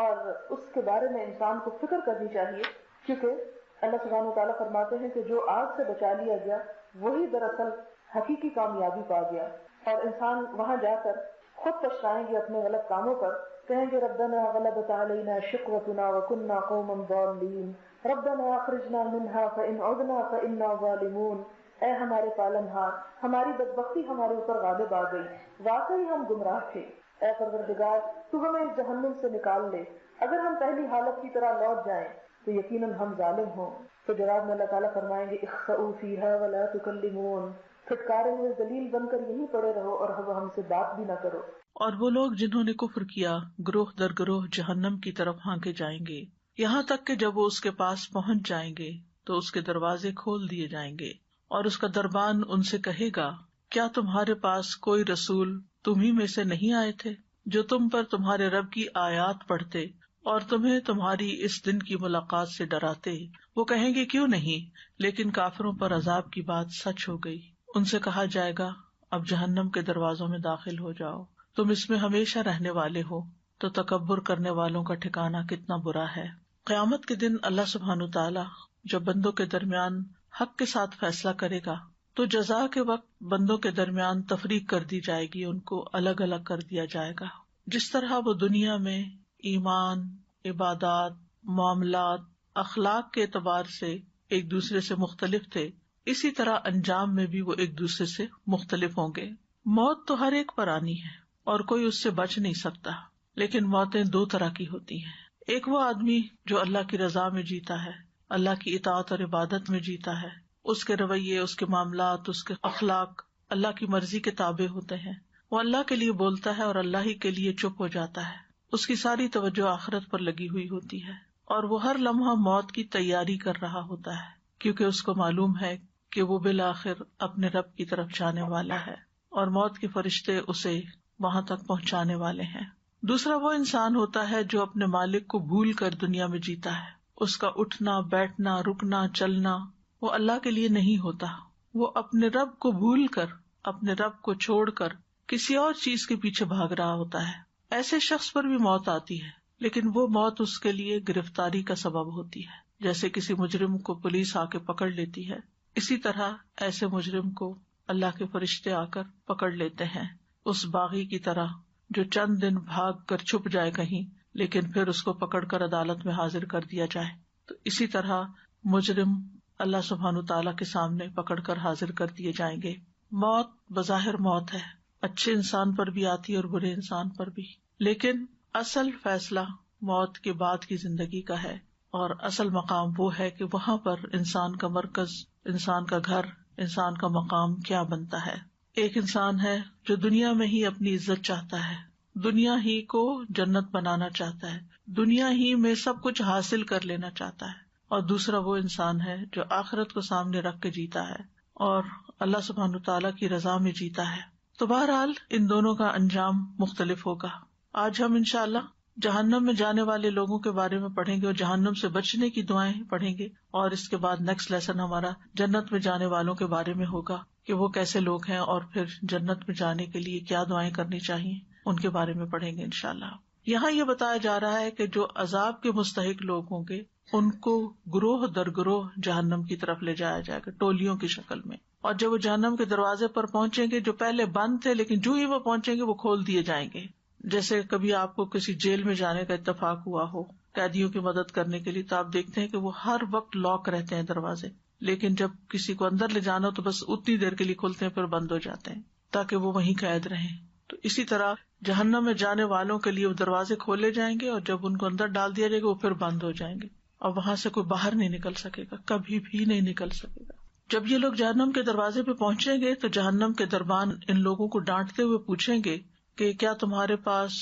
اور اس کے بارے میں انسان کو فکر کرنی چاہیے. کیونکہ اللہ سبحانہ وتعالیٰ فرماتے ہیں کہ جو آگ سے بچا لیا گیا وہی دراصل حقیقی کامیابی پا گیا، اور انسان وہاں جا کر خود پچھتائیں گے اپنے غلط کاموں پر کہیں گے ربنا غلبت علینا شقوتنا وکنا قوما ضالین ربنا اخرجنا منها فإن عدنا فإنا ظالمون. اے ہمارے پالنہار، ہماری بدبختی ہمارے اوپر غالب آ گئی، واقعی ہم گمراہ تھے. اے پروردگار تو ہمیں اس جہنم سے نکال لے، اگر ہم پہلی حالت کی طرح لوٹ جائیں تو یقیناً ہم ظالم ہوں. تو جواب میں اللہ تعالیٰ فرمائیں گے اخسؤوا فیہا ولا تکلمون، پھٹکارے ہوئے ذلیل بن کر یہیں پڑے رہو اور ہم سے بات بھی نہ کرو. اور وہ لوگ جنہوں نے کفر کیا گروہ در گروہ جہنم کی طرف ہانکے جائیں گے، یہاں تک کہ جب وہ اس کے پاس پہنچ جائیں گے تو اس کے دروازے کھول دیے جائیں گے اور اس کا دربان ان سے کہے گا کیا تمہارے پاس کوئی رسول تمہیں میں سے نہیں آئے تھے جو تم پر تمہارے رب کی آیات پڑھتے اور تمہیں تمہاری اس دن کی ملاقات سے ڈراتے؟ وہ کہیں گے کیوں نہیں، لیکن کافروں پر عذاب کی بات سچ ہو گئی. ان سے کہا جائے گا اب جہنم کے دروازوں میں داخل ہو جاؤ، تم اس میں ہمیشہ رہنے والے ہو، تو تکبر کرنے والوں کا ٹھکانہ کتنا برا ہے. قیامت کے دن اللہ سبحانہ تعالیٰ جب بندوں کے درمیان حق کے ساتھ فیصلہ کرے گا تو جزا کے وقت بندوں کے درمیان تفریق کر دی جائے گی، ان کو الگ الگ کر دیا جائے گا. جس طرح وہ دنیا میں ایمان، عبادات، معاملات، اخلاق کے اعتبار سے ایک دوسرے سے مختلف تھے، اسی طرح انجام میں بھی وہ ایک دوسرے سے مختلف ہوں گے. موت تو ہر ایک پر آنی ہے اور کوئی اس سے بچ نہیں سکتا، لیکن موتیں دو طرح کی ہوتی ہیں. ایک وہ آدمی جو اللہ کی رضا میں جیتا ہے، اللہ کی اطاعت اور عبادت میں جیتا ہے، اس کے رویے، اس کے معاملات، اس کے اخلاق اللہ کی مرضی کے تابع ہوتے ہیں. وہ اللہ کے لیے بولتا ہے اور اللہ ہی کے لیے چپ ہو جاتا ہے. اس کی ساری توجہ آخرت پر لگی ہوئی ہوتی ہے اور وہ ہر لمحہ موت کی تیاری کر رہا ہوتا ہے، کیونکہ اس کو معلوم ہے کہ وہ بالآخر اپنے رب کی طرف جانے والا ہے اور موت کے فرشتے اسے وہاں تک پہنچانے والے ہیں. دوسرا وہ انسان ہوتا ہے جو اپنے مالک کو بھول کر دنیا میں جیتا ہے. اس کا اٹھنا، بیٹھنا، رکنا، چلنا وہ اللہ کے لیے نہیں ہوتا. وہ اپنے رب کو بھول کر، اپنے رب کو چھوڑ کر کسی اور چیز کے پیچھے بھاگ رہا ہوتا ہے. ایسے شخص پر بھی موت آتی ہے، لیکن وہ موت اس کے لیے گرفتاری کا سبب ہوتی ہے. جیسے کسی مجرم کو پولیس آ کے پکڑ لیتی ہے، اسی طرح ایسے مجرم کو اللہ کے فرشتے آ کر پکڑ لیتے ہیں، اس باغی کی طرح جو چند دن بھاگ کر چھپ جائے کہیں، لیکن پھر اس کو پکڑ کر عدالت میں حاضر کر دیا جائے. تو اسی طرح مجرم اللہ سبحانہ تعالیٰ کے سامنے پکڑ کر حاضر کر دیے جائیں گے. موت بظاہر موت ہے، اچھے انسان پر بھی آتی ہے اور برے انسان پر بھی، لیکن اصل فیصلہ موت کے بعد کی زندگی کا ہے اور اصل مقام وہ ہے کہ وہاں پر انسان کا مرکز، انسان کا گھر، انسان کا مقام کیا بنتا ہے. ایک انسان ہے جو دنیا میں ہی اپنی عزت چاہتا ہے، دنیا ہی کو جنت بنانا چاہتا ہے، دنیا ہی میں سب کچھ حاصل کر لینا چاہتا ہے. اور دوسرا وہ انسان ہے جو آخرت کو سامنے رکھ کے جیتا ہے اور اللہ سبحانہ تعالیٰ کی رضا میں جیتا ہے. تو بہرحال ان دونوں کا انجام مختلف ہوگا. آج ہم انشاءاللہ جہنم میں جانے والے لوگوں کے بارے میں پڑھیں گے اور جہنم سے بچنے کی دعائیں پڑھیں گے، اور اس کے بعد نیکسٹ لیسن ہمارا جنت میں جانے والوں کے بارے میں ہوگا کہ وہ کیسے لوگ ہیں اور پھر جنت میں جانے کے لیے کیا دعائیں کرنی چاہیے، ان کے بارے میں پڑھیں گے انشاءاللہ. یہاں یہ بتایا جا رہا ہے کہ جو عذاب کے مستحق لوگ ہوں گے ان کو گروہ در گروہ جہنم کی طرف لے جایا جائے گا، ٹولیوں کی شکل میں. اور جب وہ جہنم کے دروازے پر پہنچیں گے، جو پہلے بند تھے لیکن جو ہی وہ پہنچیں گے وہ کھول دیے جائیں گے. جیسے کبھی آپ کو کسی جیل میں جانے کا اتفاق ہوا ہو قیدیوں کی مدد کرنے کے لیے، تو آپ دیکھتے ہیں کہ وہ ہر وقت لاک رہتے ہیں دروازے، لیکن جب کسی کو اندر لے جانا ہو تو بس اتنی دیر کے لیے کھلتے ہیں پھر بند ہو جاتے ہیں تاکہ وہ وہیں قید رہیں. تو اسی طرح جہنم میں جانے والوں کے لیے وہ دروازے کھولے جائیں گے اور جب ان کو اندر ڈال دیا جائے گا وہ پھر بند ہو جائیں گے اور وہاں سے کوئی باہر نہیں نکل سکے گا، کبھی بھی نہیں نکل سکے گا. جب یہ لوگ جہنم کے دروازے پہ پہنچیں گے تو جہنم کے دربان ان لوگوں کو ڈانٹتے ہوئے پوچھیں گے کہ کیا تمہارے پاس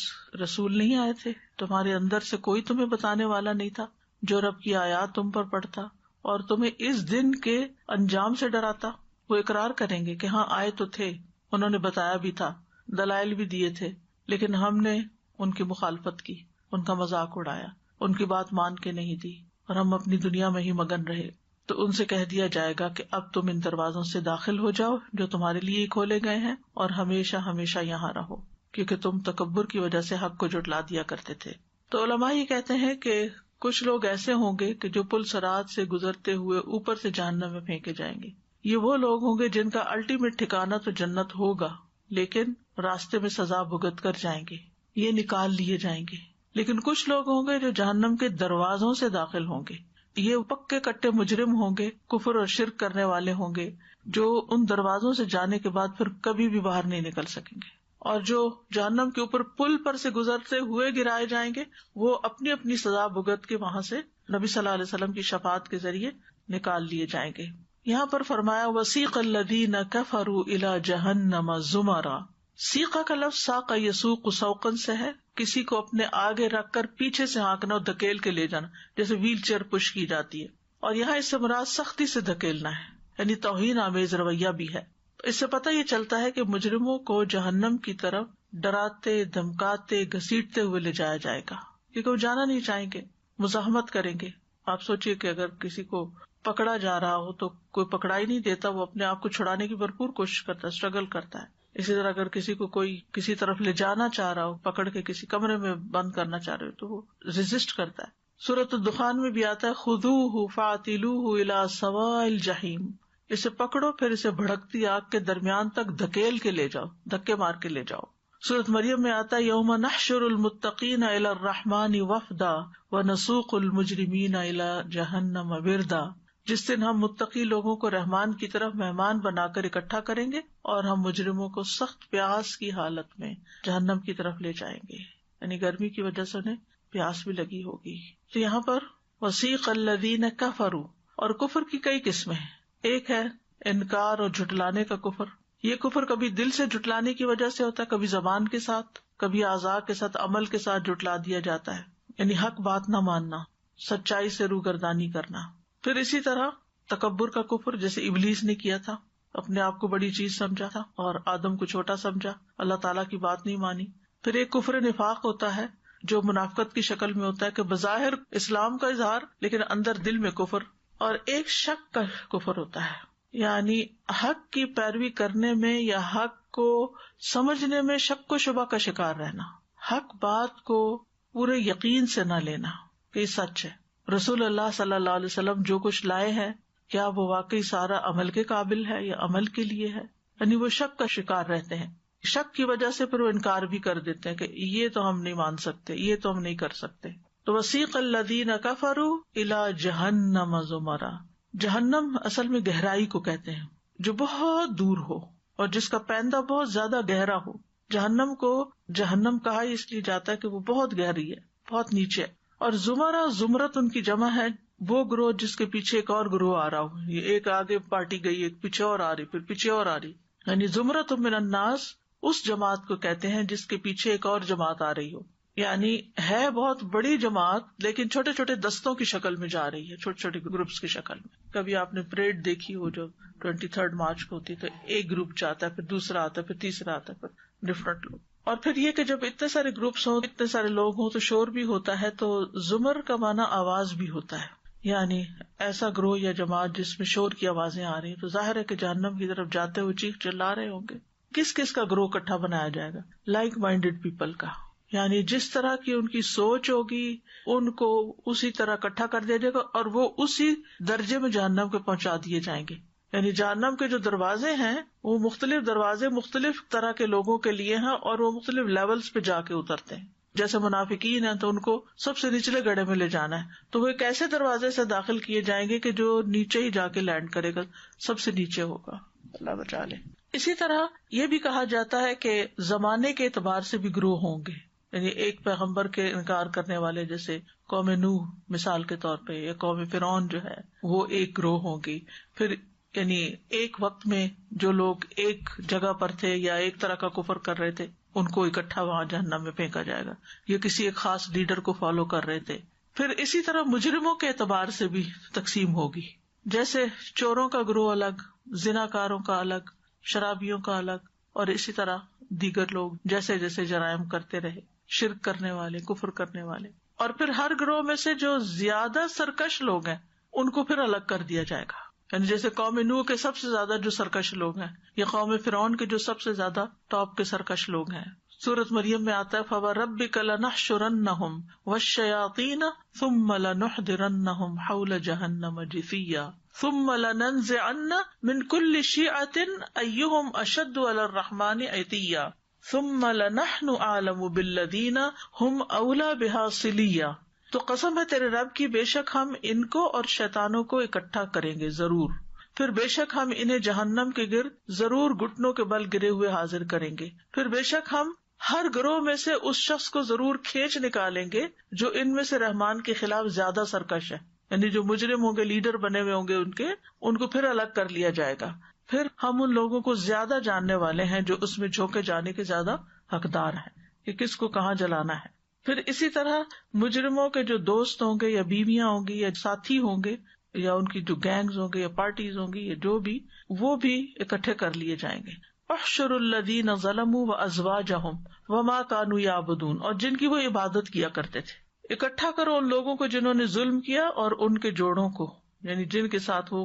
رسول نہیں آئے تھے، تمہارے اندر سے کوئی تمہیں بتانے والا نہیں تھا جو رب کی آیات تم پر پڑھتا اور تمہیں اس دن کے انجام سے ڈراتا؟ وہ اقرار کریں گے کہ ہاں آئے تو تھے، انہوں نے بتایا بھی تھا، دلائل بھی دیے تھے، لیکن ہم نے ان کی مخالفت کی، ان کا مذاق اڑایا، ان کی بات مان کے نہیں دی اور ہم اپنی دنیا میں ہی مگن رہے. تو ان سے کہہ دیا جائے گا کہ اب تم ان دروازوں سے داخل ہو جاؤ جو تمہارے لیے ہی کھولے گئے ہیں اور ہمیشہ ہمیشہ یہاں رہو، کیونکہ تم تکبر کی وجہ سے حق کو جھٹلا دیا کرتے تھے. تو علماء یہ کہتے ہیں کہ کچھ لوگ ایسے ہوں گے کہ جو پل صراط سے گزرتے ہوئے اوپر سے جہنم میں پھینکے جائیں گے. یہ وہ لوگ ہوں گے جن کا الٹیمیٹ ٹھکانہ تو جنت ہوگا، لیکن راستے میں سزا بھگت کر جائیں گے. یہ نکال لیے جائیں گے. لیکن کچھ لوگ ہوں گے جو جہنم کے دروازوں سے داخل ہوں گے. یہ پکے کٹے مجرم ہوں گے، کفر اور شرک کرنے والے ہوں گے، جو ان دروازوں سے جانے کے بعد پھر کبھی بھی باہر نہیں نکل سکیں گے. اور جو جہنم کے اوپر پل پر سے گزرتے ہوئے گرائے جائیں گے، وہ اپنی اپنی سزا بھگت کے وہاں سے نبی صلی اللہ علیہ وسلم کی شفاعت کے ذریعے نکال لیے جائیں گے. یہاں پر فرمایا وسیق الذین کفروا الی جہنم زمرا. سیقہ کا لفظ ساق یسوق سوقن سے ہے، کسی کو اپنے آگے رکھ کر پیچھے سے ہانکنا اور دھکیل کے لے جانا، جیسے ویل چیئر پش کی جاتی ہے. اور یہاں اس سے مراد سختی سے دھکیلنا ہے، یعنی توہین آمیز رویہ بھی ہے. اس سے پتہ یہ چلتا ہے کہ مجرموں کو جہنم کی طرف ڈراتے دھمکاتے گھسیٹتے ہوئے لے جایا جائے گا، کیونکہ وہ جانا نہیں چاہیں گے، مزاحمت کریں گے. آپ سوچئے کہ اگر کسی کو پکڑا جا رہا ہو تو کوئی پکڑائی نہیں دیتا، وہ اپنے آپ کو چھڑانے کی بھرپور کوشش کرتا ہے، اسٹرگل کرتا ہے. اسی طرح اگر کسی کو کوئی کسی طرف لے جانا چاہ رہا ہو، پکڑ کے کسی کمرے میں بند کرنا چاہ رہے ہو، تو وہ ریزسٹ کرتا ہے. سورۃ الدخان میں بھی آتا ہے خذوہ فاعتلوہ الی سواء الجحیم. اسے پکڑو پھر اسے بھڑکتی آگ کے درمیان تک دھکیل کے لے جاؤ، دھکے مار کے لے جاؤ. سورۃ مریم میں آتا ہے یوم نحشر المتقین الی الرحمن وفدا ونسوق المجرمین الی جہنم وردا. جس دن ہم متقی لوگوں کو رحمان کی طرف مہمان بنا کر اکٹھا کریں گے اور ہم مجرموں کو سخت پیاس کی حالت میں جہنم کی طرف لے جائیں گے، یعنی گرمی کی وجہ سے انہیں پیاس بھی لگی ہوگی. تو یہاں پر وسیق الذین کفروا، اور کفر کی کئی قسمیں ہیں. ایک ہے انکار اور جھٹلانے کا کفر. یہ کفر کبھی دل سے جھٹلانے کی وجہ سے ہوتا ہے، کبھی زبان کے ساتھ، کبھی اعضاء کے ساتھ، عمل کے ساتھ جھٹلا دیا جاتا ہے، یعنی حق بات نہ ماننا، سچائی سے روگردانی کرنا. پھر اسی طرح تکبر کا کفر، جیسے ابلیس نے کیا تھا، اپنے آپ کو بڑی چیز سمجھا تھا اور آدم کو چھوٹا سمجھا، اللہ تعالیٰ کی بات نہیں مانی. پھر ایک کفر نفاق ہوتا ہے جو منافقت کی شکل میں ہوتا ہے کہ بظاہر اسلام کا اظہار لیکن اندر دل میں کفر. اور ایک شک کا کفر ہوتا ہے، یعنی حق کی پیروی کرنے میں یا حق کو سمجھنے میں شک و شبہ کا شکار رہنا، حق بات کو پورے یقین سے نہ لینا کہ یہ سچ ہے. رسول اللہ صلی اللہ علیہ وسلم جو کچھ لائے ہیں کیا وہ واقعی سارا عمل کے قابل ہے یا عمل کے لیے ہے، یعنی وہ شک کا شکار رہتے ہیں. شک کی وجہ سے پھر وہ انکار بھی کر دیتے ہیں کہ یہ تو ہم نہیں مان سکتے، یہ تو ہم نہیں کر سکتے. تو وسیق الذین کفروا الی جہنم زمرا. جہنم اصل میں گہرائی کو کہتے ہیں جو بہت دور ہو اور جس کا پیندہ بہت زیادہ گہرا ہو. جہنم کو جہنم کہا اس لیے جاتا ہے کہ وہ بہت گہری ہے، بہت نیچے. اور زمرہ، زمرت ان کی جمع ہے وہ گروہ جس کے پیچھے ایک اور گروہ آ رہا ہو، یہ ایک آگے پارٹی گئی، ایک پیچھے اور آ رہی، پھر پیچھے اور آ رہی، یعنی زمرت من الناس اس جماعت کو کہتے ہیں جس کے پیچھے ایک اور جماعت آ رہی ہو. یعنی ہے بہت بڑی جماعت لیکن چھوٹے چھوٹے دستوں کی شکل میں جا رہی ہے، چھوٹے چھوٹے گروپس کی شکل میں. کبھی آپ نے پریڈ دیکھی ہو جو 23 مارچ کو ہوتی، تو ایک گروپ جاتا ہے، پھر دوسرا آتا ہے، پھر تیسرا آتا ہے، پھر ڈفرنٹ لوگ. اور پھر یہ کہ جب اتنے سارے گروپس ہوں، اتنے سارے لوگ ہوں تو شور بھی ہوتا ہے. تو زمر کا معنی آواز بھی ہوتا ہے، یعنی ایسا گروہ یا جماعت جس میں شور کی آوازیں آ رہی ہیں. تو ظاہر ہے کہ جہنم کی طرف جاتے ہوئے چیخ چلا رہے ہوں گے. کس کس کا گروہ اکٹھا بنایا جائے گا؟ لائک مائنڈیڈ پیپل کا، یعنی جس طرح کی ان کی سوچ ہوگی ان کو اسی طرح اکٹھا کر دیا جائے گا اور وہ اسی درجے میں جہنم کے پہنچا دیے جائیں گے. یعنی جہنم کے جو دروازے ہیں وہ مختلف دروازے مختلف طرح کے لوگوں کے لیے ہیں اور وہ مختلف لیولز پہ جا کے اترتے ہیں. جیسے منافقین ہیں تو ان کو سب سے نچلے گڑھے میں لے جانا ہے، تو وہ ایک ایسے دروازے سے داخل کیے جائیں گے کہ جو نیچے ہی جا کے لینڈ کرے گا، سب سے نیچے ہوگا. اللہ بچا لے. اسی طرح یہ بھی کہا جاتا ہے کہ زمانے کے اعتبار سے بھی گروہ ہوں گے، یعنی ایک پیغمبر کے انکار کرنے والے جیسے قوم نوح مثال کے طور پہ، یا قوم فرعون جو ہے وہ ایک گروہ ہوں گی. پھر یعنی ایک وقت میں جو لوگ ایک جگہ پر تھے یا ایک طرح کا کفر کر رہے تھے ان کو اکٹھا وہاں جہنم میں پھینکا جائے گا، یا کسی ایک خاص لیڈر کو فالو کر رہے تھے. پھر اسی طرح مجرموں کے اعتبار سے بھی تقسیم ہوگی، جیسے چوروں کا گروہ الگ، زناکاروں کا الگ، شرابیوں کا الگ، اور اسی طرح دیگر لوگ جیسے جیسے جرائم کرتے رہے، شرک کرنے والے، کفر کرنے والے. اور پھر ہر گروہ میں سے جو زیادہ سرکش لوگ ہیں ان کو پھر الگ کر دیا جائے گا، یعنی جیسے قوم نوح کے سب سے زیادہ جو سرکش لوگ ہیں یا قوم فرعون کے جو سب سے زیادہ ٹاپ کے سرکش لوگ ہیں. سورۃ مریم میں آتا ہے فَوَرَبِّكَ لَنَحْشُرَنَّهُمْ وَالشَّيَاطِينَ ثُمَّ لَنُحْضِرَنَّهُمْ حَوْلَ جَهَنَّمَ جِثِيًّا ثُمَّ لَنَنزِعَنَّ مِنْ كُلِّ شِيعَةٍ أَيُّهُمْ أَشَدُّ عَلَى الرَّحْمَنِ عِتِيًّا ثم لنحن اعلم بالذین هم اولی بها صلیہ، تو قسم ہے تیرے رب کی، بے شک ہم ان کو اور شیطانوں کو اکٹھا کریں گے ضرور، پھر بے شک ہم انہیں جہنم کے گرد ضرور گھٹنوں کے بل گرے ہوئے حاضر کریں گے، پھر بے شک ہم ہر گروہ میں سے اس شخص کو ضرور کھینچ نکالیں گے جو ان میں سے رحمان کے خلاف زیادہ سرکش ہے، یعنی جو مجرم ہوں گے، لیڈر بنے ہوئے ہوں گے ان کو پھر الگ کر لیا جائے گا، پھر ہم ان لوگوں کو زیادہ جاننے والے ہیں جو اس میں جھونکے جانے کے زیادہ حقدار ہیں کہ کس کو کہاں جلانا ہے۔ پھر اسی طرح مجرموں کے جو دوست ہوں گے یا بیویاں ہوں گی یا ساتھی ہوں گے یا ان کی جو گینگز ہوں گے یا پارٹیز ہوں گی یا جو بھی، وہ بھی اکٹھے کر لیے جائیں گے۔ احشروا الذین ظلموا وازواجہم وما کانوا یعبدون، اور جن کی وہ عبادت کیا کرتے تھے، اکٹھا کرو ان لوگوں کو جنہوں نے ظلم کیا اور ان کے جوڑوں کو، یعنی جن کے ساتھ وہ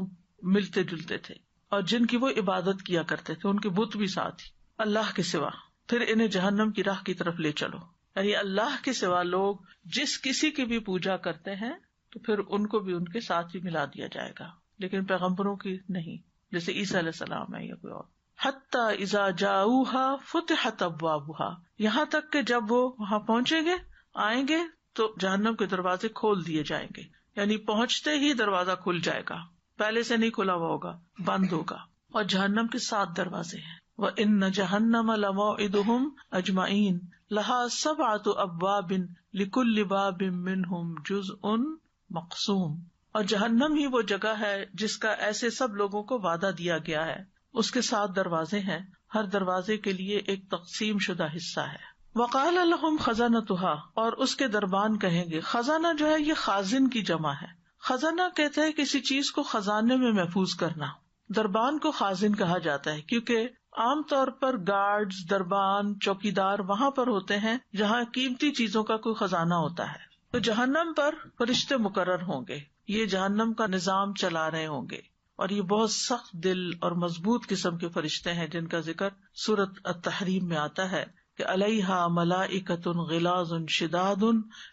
ملتے جلتے تھے اور جن کی وہ عبادت کیا کرتے تھے، ان کے بت بھی ساتھ ہی اللہ کے سوا، پھر انہیں جہنم کی راہ کی طرف لے چلو۔ یعنی اللہ کے سوا لوگ جس کسی کی بھی پوجا کرتے ہیں تو پھر ان کو بھی ان کے ساتھ ہی ملا دیا جائے گا، لیکن پیغمبروں کی نہیں، جیسے عیسیٰ علیہ السلام ہے یا کوئی اور۔ حتی اذا جاؤوها فتحت ابوابها، یہاں تک کہ جب وہ وہاں پہنچیں گے، آئیں گے تو جہنم کے دروازے کھول دیے جائیں گے، یعنی پہنچتے ہی دروازہ کھل جائے گا، پہلے سے نہیں کھلا ہوا ہوگا، بند ہوگا۔ اور جہنم کے 7 دروازے ہیں۔ وَإِنَّ جَهَنَّمَ لَمَوْعِدُهُمْ أَجْمَعِينَ لَهَا 7 أَبْوَابٍ لِكُلِّ بَابٍ مِّنْهُمْ جُزْءٌ مَقْسُومٌ، اور جہنم ہی وہ جگہ ہے جس کا ایسے سب لوگوں کو وعدہ دیا گیا ہے، اس کے 7 دروازے ہیں، ہر دروازے کے لیے ایک تقسیم شدہ حصہ ہے۔ وَقَالَ لَهُمْ خَزَنَتُهَا، اور اس کے دربان کہیں گے، خزانہ جو ہے یہ خازن کی جمع ہے، خزانہ کہتے ہیں کسی چیز کو خزانے میں محفوظ کرنا، دربان کو خازن کہا جاتا ہے کیونکہ عام طور پر گارڈز، دربان، چوکیدار وہاں پر ہوتے ہیں جہاں قیمتی چیزوں کا کوئی خزانہ ہوتا ہے۔ تو جہنم پر فرشتے مقرر ہوں گے، یہ جہنم کا نظام چلا رہے ہوں گے، اور یہ بہت سخت دل اور مضبوط قسم کے فرشتے ہیں جن کا ذکر سورۃ التحریم میں آتا ہے کہ علیہا ملائکۃ غلاظ شداد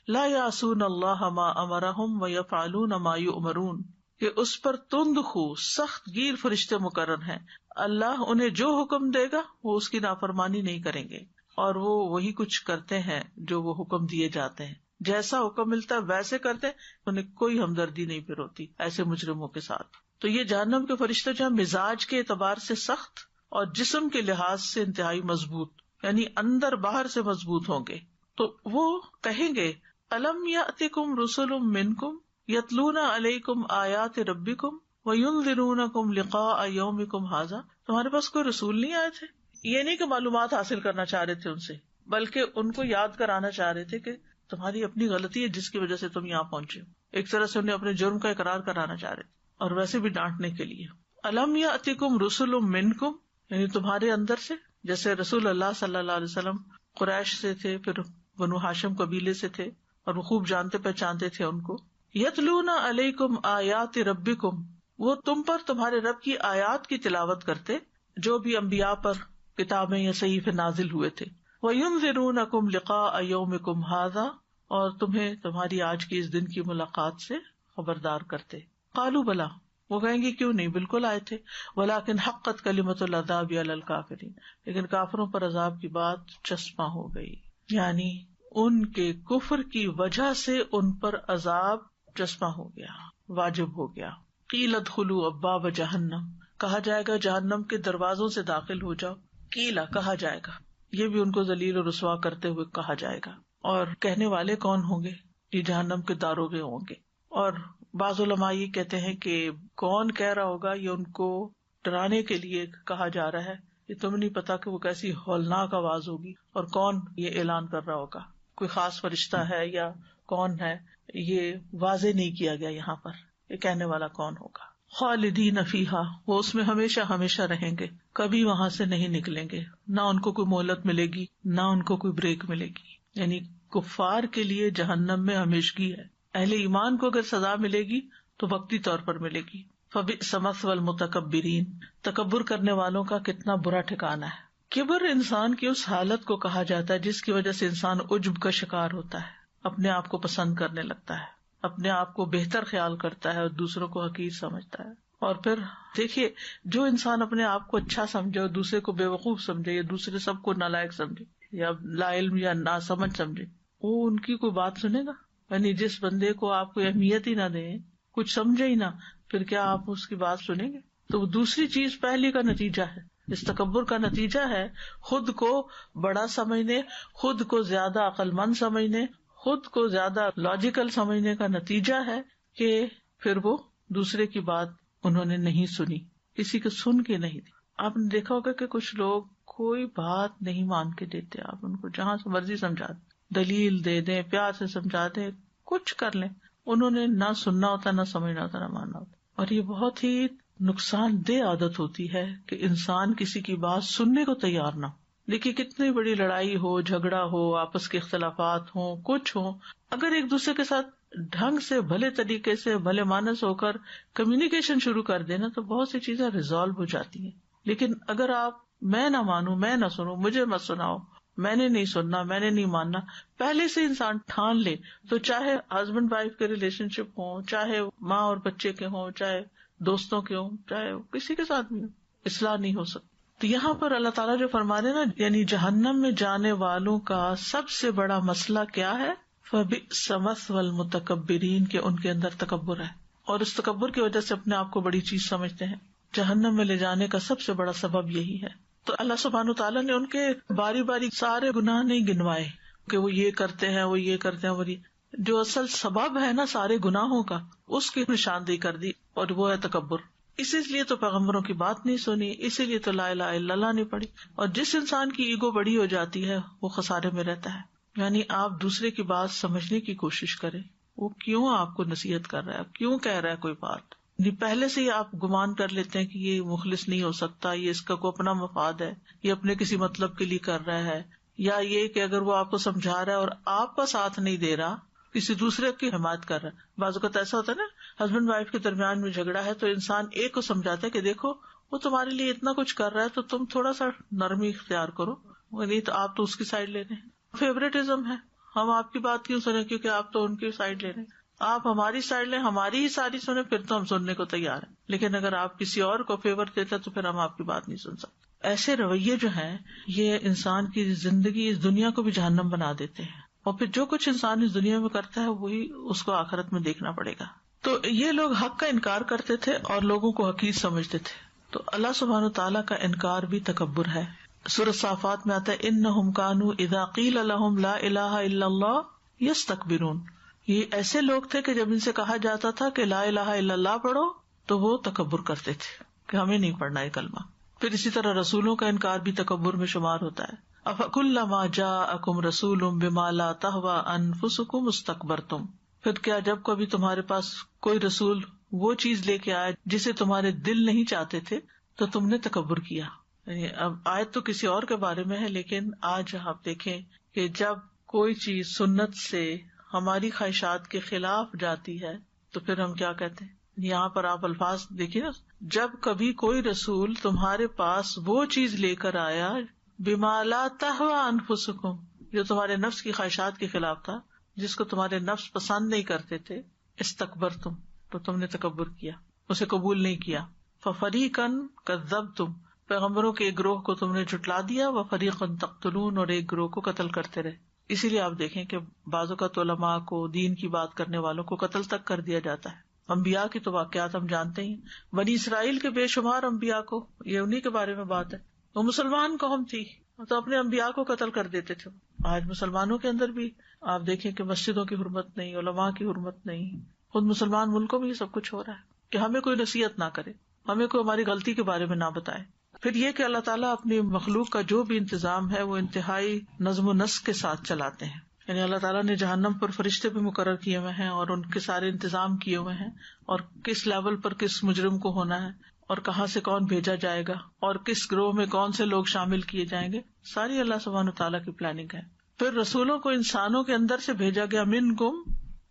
لا یعصون اللہ ما امرہم ویفعلون ما یؤمرون، کہ اس پر تند خو سخت گیر فرشتے مقرر ہیں، اللہ انہیں جو حکم دے گا وہ اس کی نافرمانی نہیں کریں گے، اور وہ وہی کچھ کرتے ہیں جو وہ حکم دیے جاتے ہیں، جیسا حکم ملتا ہے ویسے کرتے، انہیں کوئی ہمدردی نہیں پھر ہوتی ایسے مجرموں کے ساتھ۔ تو یہ جہنم کے فرشتے جو مزاج کے اعتبار سے سخت اور جسم کے لحاظ سے انتہائی مضبوط، یعنی اندر باہر سے مضبوط ہوں گے، تو وہ کہیں گے الم یأتکم رسل منکم یتلون علیکم آیات ربکم وینذرونکم لقاء یومکم ھذا، تمہارے پاس کوئی رسول نہیں آئے تھے؟ یہ نہیں کہ معلومات حاصل کرنا چاہ رہے تھے ان سے، بلکہ ان کو یاد کرانا چاہ رہے تھے کہ تمہاری اپنی غلطی ہے جس کی وجہ سے تم یہاں پہنچے ہو، ایک طرح سے انہیں اپنے جرم کا اقرار کرانا چاہ رہے تھے، اور ویسے بھی ڈانٹنے کے لیے۔ الم یأتکم رسل منکم، یعنی تمہارے اندر سے، جیسے رسول اللہ صلی اللہ علیہ وسلم قریش سے تھے، پھر بنو ہاشم قبیلے سے تھے، اور وہ خوب جانتے پہچانتے تھے ان کو۔ یتلون علیکم آیات ربکم، وہ تم پر تمہارے رب کی آیات کی تلاوت کرتے، جو بھی انبیاء پر کتابیں یا صحیفے نازل ہوئے تھے۔ وینذرونکم لقاء یومکم ھذا، اور تمہیں تمہاری آج کی اس دن کی ملاقات سے خبردار کرتے۔ قالوا بلا، وہ کہیں گے کیوں نہیں، بالکل آئے تھے، ولکن حقت کلمۃ العذاب علی الکافرین، لیکن کافروں پر عذاب کی بات چسپاں ہو گئی، یعنی ان کے کفر کی وجہ سے ان پر عذاب چسپاں ہو گیا، واجب ہو گیا۔ قیل ادخلوا ابواب جہنم، کہا جائے گا جہنم کے دروازوں سے داخل ہو جاؤ، قیلا کہا جائے گا، یہ بھی ان کو ذلیل و رسوا کرتے ہوئے کہا جائے گا۔ اور کہنے والے کون ہوں گے؟ یہ جہنم کے داروغے ہوں گے۔ اور بعض علماء یہ کہتے ہیں کہ کون کہہ رہا ہوگا، یہ ان کو ڈرانے کے لیے کہا جا رہا ہے، یہ تمہیں نہیں پتا کہ وہ کیسی ہولناک آواز ہوگی، اور کون یہ اعلان کر رہا ہوگا، کوئی خاص فرشتہ ہے یا کون ہے، یہ واضح نہیں کیا گیا یہاں پر، یہ کہنے والا کون ہوگا۔ خالدین فیہا، وہ اس میں ہمیشہ ہمیشہ رہیں گے، کبھی وہاں سے نہیں نکلیں گے، نہ ان کو کوئی مہلت ملے گی، نہ ان کو کوئی بریک ملے گی، یعنی کفار کے لیے جہنم میں ہمیشگی ہے۔ اہل ایمان کو اگر سزا ملے گی تو وقتی طور پر ملے گی۔ فبئس مثوى المتکبرین، تکبر کرنے والوں کا کتنا برا ٹھکانہ ہے۔ کبر انسان کی اس حالت کو کہا جاتا ہے جس کی وجہ سے انسان عجب کا شکار ہوتا ہے، اپنے آپ کو پسند کرنے لگتا ہے، اپنے آپ کو بہتر خیال کرتا ہے اور دوسروں کو حقیر سمجھتا ہے۔ اور پھر دیکھیے جو انسان اپنے آپ کو اچھا سمجھے اور دوسرے کو بے وقوف سمجھے یا دوسرے سب کو نالائق سمجھے یا لا علم یا ناسمجھ سمجھے، وہ ان کی کوئی بات سنے گا؟ یعنی جس بندے کو آپ کو اہمیت ہی نہ دیں، کچھ سمجھے ہی نہ، پھر کیا آپ اس کی بات سنیں گے؟ تو وہ دوسری چیز پہلی کا نتیجہ ہے، اس تکبر کا نتیجہ ہے خود کو بڑا سمجھنے، خود کو زیادہ عقل مند سمجھنے، خود کو زیادہ لاجیکل سمجھنے کا نتیجہ ہے کہ پھر وہ دوسرے کی بات انہوں نے نہیں سنی، کسی کو سن کے نہیں دی۔ آپ نے دیکھا ہوگا کہ کچھ لوگ کوئی بات نہیں مان کے دیتے، آپ ان کو جہاں سے مرضی سمجھا دیں، دلیل دے دیں، پیار سے سمجھا دیں، کچھ کر لیں، انہوں نے نہ سننا ہوتا، نہ سمجھنا ہوتا، نہ ماننا ہوتا۔ اور یہ بہت ہی نقصان دہ عادت ہوتی ہے کہ انسان کسی کی بات سننے کو تیار نہ ہو۔ دیکھیے کتنی بڑی لڑائی ہو، جھگڑا ہو، آپس کے اختلافات ہوں، کچھ ہوں، اگر ایک دوسرے کے ساتھ ڈھنگ سے بھلے طریقے سے بھلے مانس ہو کر کمیونیکیشن شروع کر دینا تو بہت سی چیزیں ریزالو ہو جاتی ہیں۔ لیکن اگر آپ میں نہ مانوں، میں نہ سنوں، مجھے مت سناؤ، میں نے نہیں سننا، میں نے نہیں ماننا، پہلے سے انسان ٹھان لے تو چاہے ہسبینڈ وائف کے ریلیشن شپ ہوں، چاہے ماں اور بچے کے ہوں، چاہے دوستوں کے ہوں، چاہے کسی کے ساتھ بھی ہوں، اصلاح نہیں ہو سکتی۔ تو یہاں پر اللہ تعالیٰ جو فرما رہے نا، یعنی جہنم میں جانے والوں کا سب سے بڑا مسئلہ کیا ہے؟ فَبِئْسَ مَثْوَى الْمُتَكَبِّرِينَ، کہ ان کے اندر تکبر ہے، اور اس تکبر کی وجہ سے اپنے آپ کو بڑی چیز سمجھتے ہیں۔ جہنم میں لے جانے کا سب سے بڑا سبب یہی ہے۔ تو اللہ سبحانہ تعالیٰ نے ان کے باری باری سارے گناہ نہیں گنوائے کہ وہ یہ کرتے ہیں، وہ یہ کرتے ہیں، وہ جو اصل سبب ہے نا سارے گناہوں کا، اس کی نشاندہی کر دی، اور وہ ہے تکبر۔ اسی لیے تو پیغمبروں کی بات نہیں سنی، اسی لیے تو لا الہ الا اللہ نہیں پڑھی۔ اور جس انسان کی ایگو بڑی ہو جاتی ہے وہ خسارے میں رہتا ہے۔ یعنی آپ دوسرے کی بات سمجھنے کی کوشش کریں، وہ کیوں آپ کو نصیحت کر رہا ہے، کیوں کہہ رہا ہے کوئی بات۔ پہلے سے ہی آپ گمان کر لیتے ہیں کہ یہ مخلص نہیں ہو سکتا، یہ اس کا کوئی اپنا مفاد ہے، یہ اپنے کسی مطلب کے لیے کر رہا ہے، یا یہ کہ اگر وہ آپ کو سمجھا رہا ہے اور آپ کا ساتھ نہیں دے رہا، کسی دوسرے کی حمایت کر رہا ہے۔ بعض اوقات ایسا ہوتا ہے نا، ہسبینڈ وائف کے درمیان میں جھگڑا ہے تو انسان ایک کو سمجھاتا ہے کہ دیکھو وہ تمہارے لیے اتنا کچھ کر رہا ہے تو تم تھوڑا سا نرمی اختیار کرو، نہیں تو آپ تو اس کی سائڈ لے رہے ہیں۔ فیوریٹزم ہے، ہم آپ کی بات کیوں سنیں کیونکہ آپ تو ان کی سائڈ لے رہے ہیں، آپ ہماری سائڈ لیں، ہماری ہی ساری سنیں، پھر تو ہم سننے کو تیار ہیں، لیکن اگر آپ کسی اور کو فیور دیتے تو پھر ہم آپ کی بات نہیں سن سکتے۔ ایسے رویے جو ہیں یہ انسان کی زندگی، اس دنیا کو بھی جہنم بنا دیتے ہیں، اور پھر جو کچھ انسان اس دنیا میں کرتا ہے وہی اس کو آخرت میں دیکھنا پڑے گا۔ تو یہ لوگ حق کا انکار کرتے تھے اور لوگوں کو حقیر سمجھتے تھے، تو اللہ سبحانہ تعالیٰ کا انکار بھی تکبر ہے۔ سورۃ صافات میں آتا ہے انہم کانوا اذا قیل لہم لا الہ الا اللہ یستکبرون، یہ ایسے لوگ تھے کہ جب ان سے کہا جاتا تھا کہ لا الہ الا اللہ پڑھو تو وہ تکبر کرتے تھے کہ ہمیں نہیں پڑھنا یہ کلمہ۔ پھر اسی طرح رسولوں کا انکار بھی تکبر میں شمار ہوتا ہے۔ افکلما جاءکم رسول بما لا تہوی انفسکم استکبرتم، پھر کیا جب کبھی تمہارے پاس کوئی رسول وہ چیز لے کے آیا جسے تمہارے دل نہیں چاہتے تھے تو تم نے تکبر کیا۔ یعنی اب آیت تو کسی اور کے بارے میں ہے، لیکن آج آپ دیکھیں کہ جب کوئی چیز سنت سے ہماری خواہشات کے خلاف جاتی ہے تو پھر ہم کیا کہتے ہیں۔ یہاں پر آپ الفاظ دیکھیے نا، جب کبھی کوئی رسول تمہارے پاس وہ چیز لے کر آیا بما لا تہوی انفسکم، جو تمہارے نفس کی خواہشات کے خلاف تھا، جس کو تمہارے نفس پسند نہیں کرتے تھے، استکبرتم، تو تم نے تکبر کیا، اسے قبول نہیں کیا۔ ففریقاً کذبتم، پیغمبروں کے ایک گروہ کو تم نے جھٹلا دیا، وفریقاً تقتلون، اور ایک گروہ کو قتل کرتے رہے۔ اسی لیے آپ دیکھیں کہ بعض اوقات علماء کو، دین کی بات کرنے والوں کو قتل تک کر دیا جاتا ہے۔ انبیاء کی تو واقعات ہم جانتے ہی، بنی اسرائیل کے بے شمار انبیاء کو، یہ انہی کے بارے میں بات ہے، وہ مسلمان قوم تھی تو اپنے انبیاء کو قتل کر دیتے تھے۔ آج مسلمانوں کے اندر بھی آپ دیکھیں کہ مسجدوں کی حرمت نہیں، علماء کی حرمت نہیں، خود مسلمان ملکوں میں یہ سب کچھ ہو رہا ہے کہ ہمیں کوئی نصیحت نہ کرے، ہمیں کوئی ہماری غلطی کے بارے میں نہ بتائے۔ پھر یہ کہ اللہ تعالیٰ اپنی مخلوق کا جو بھی انتظام ہے وہ انتہائی نظم و نسق کے ساتھ چلاتے ہیں، یعنی اللہ تعالیٰ نے جہنم پر فرشتے بھی مقرر کیے ہوئے ہیں اور ان کے سارے انتظام کیے ہوئے ہیں، اور کس لیول پر کس مجرم کو ہونا ہے، اور کہاں سے کون بھیجا جائے گا، اور کس گروہ میں کون سے لوگ شامل کیے جائیں گے، ساری اللہ سبحانہ تعالیٰ کی پلاننگ ہے۔ پھر رسولوں کو انسانوں کے اندر سے بھیجا گیا منکم،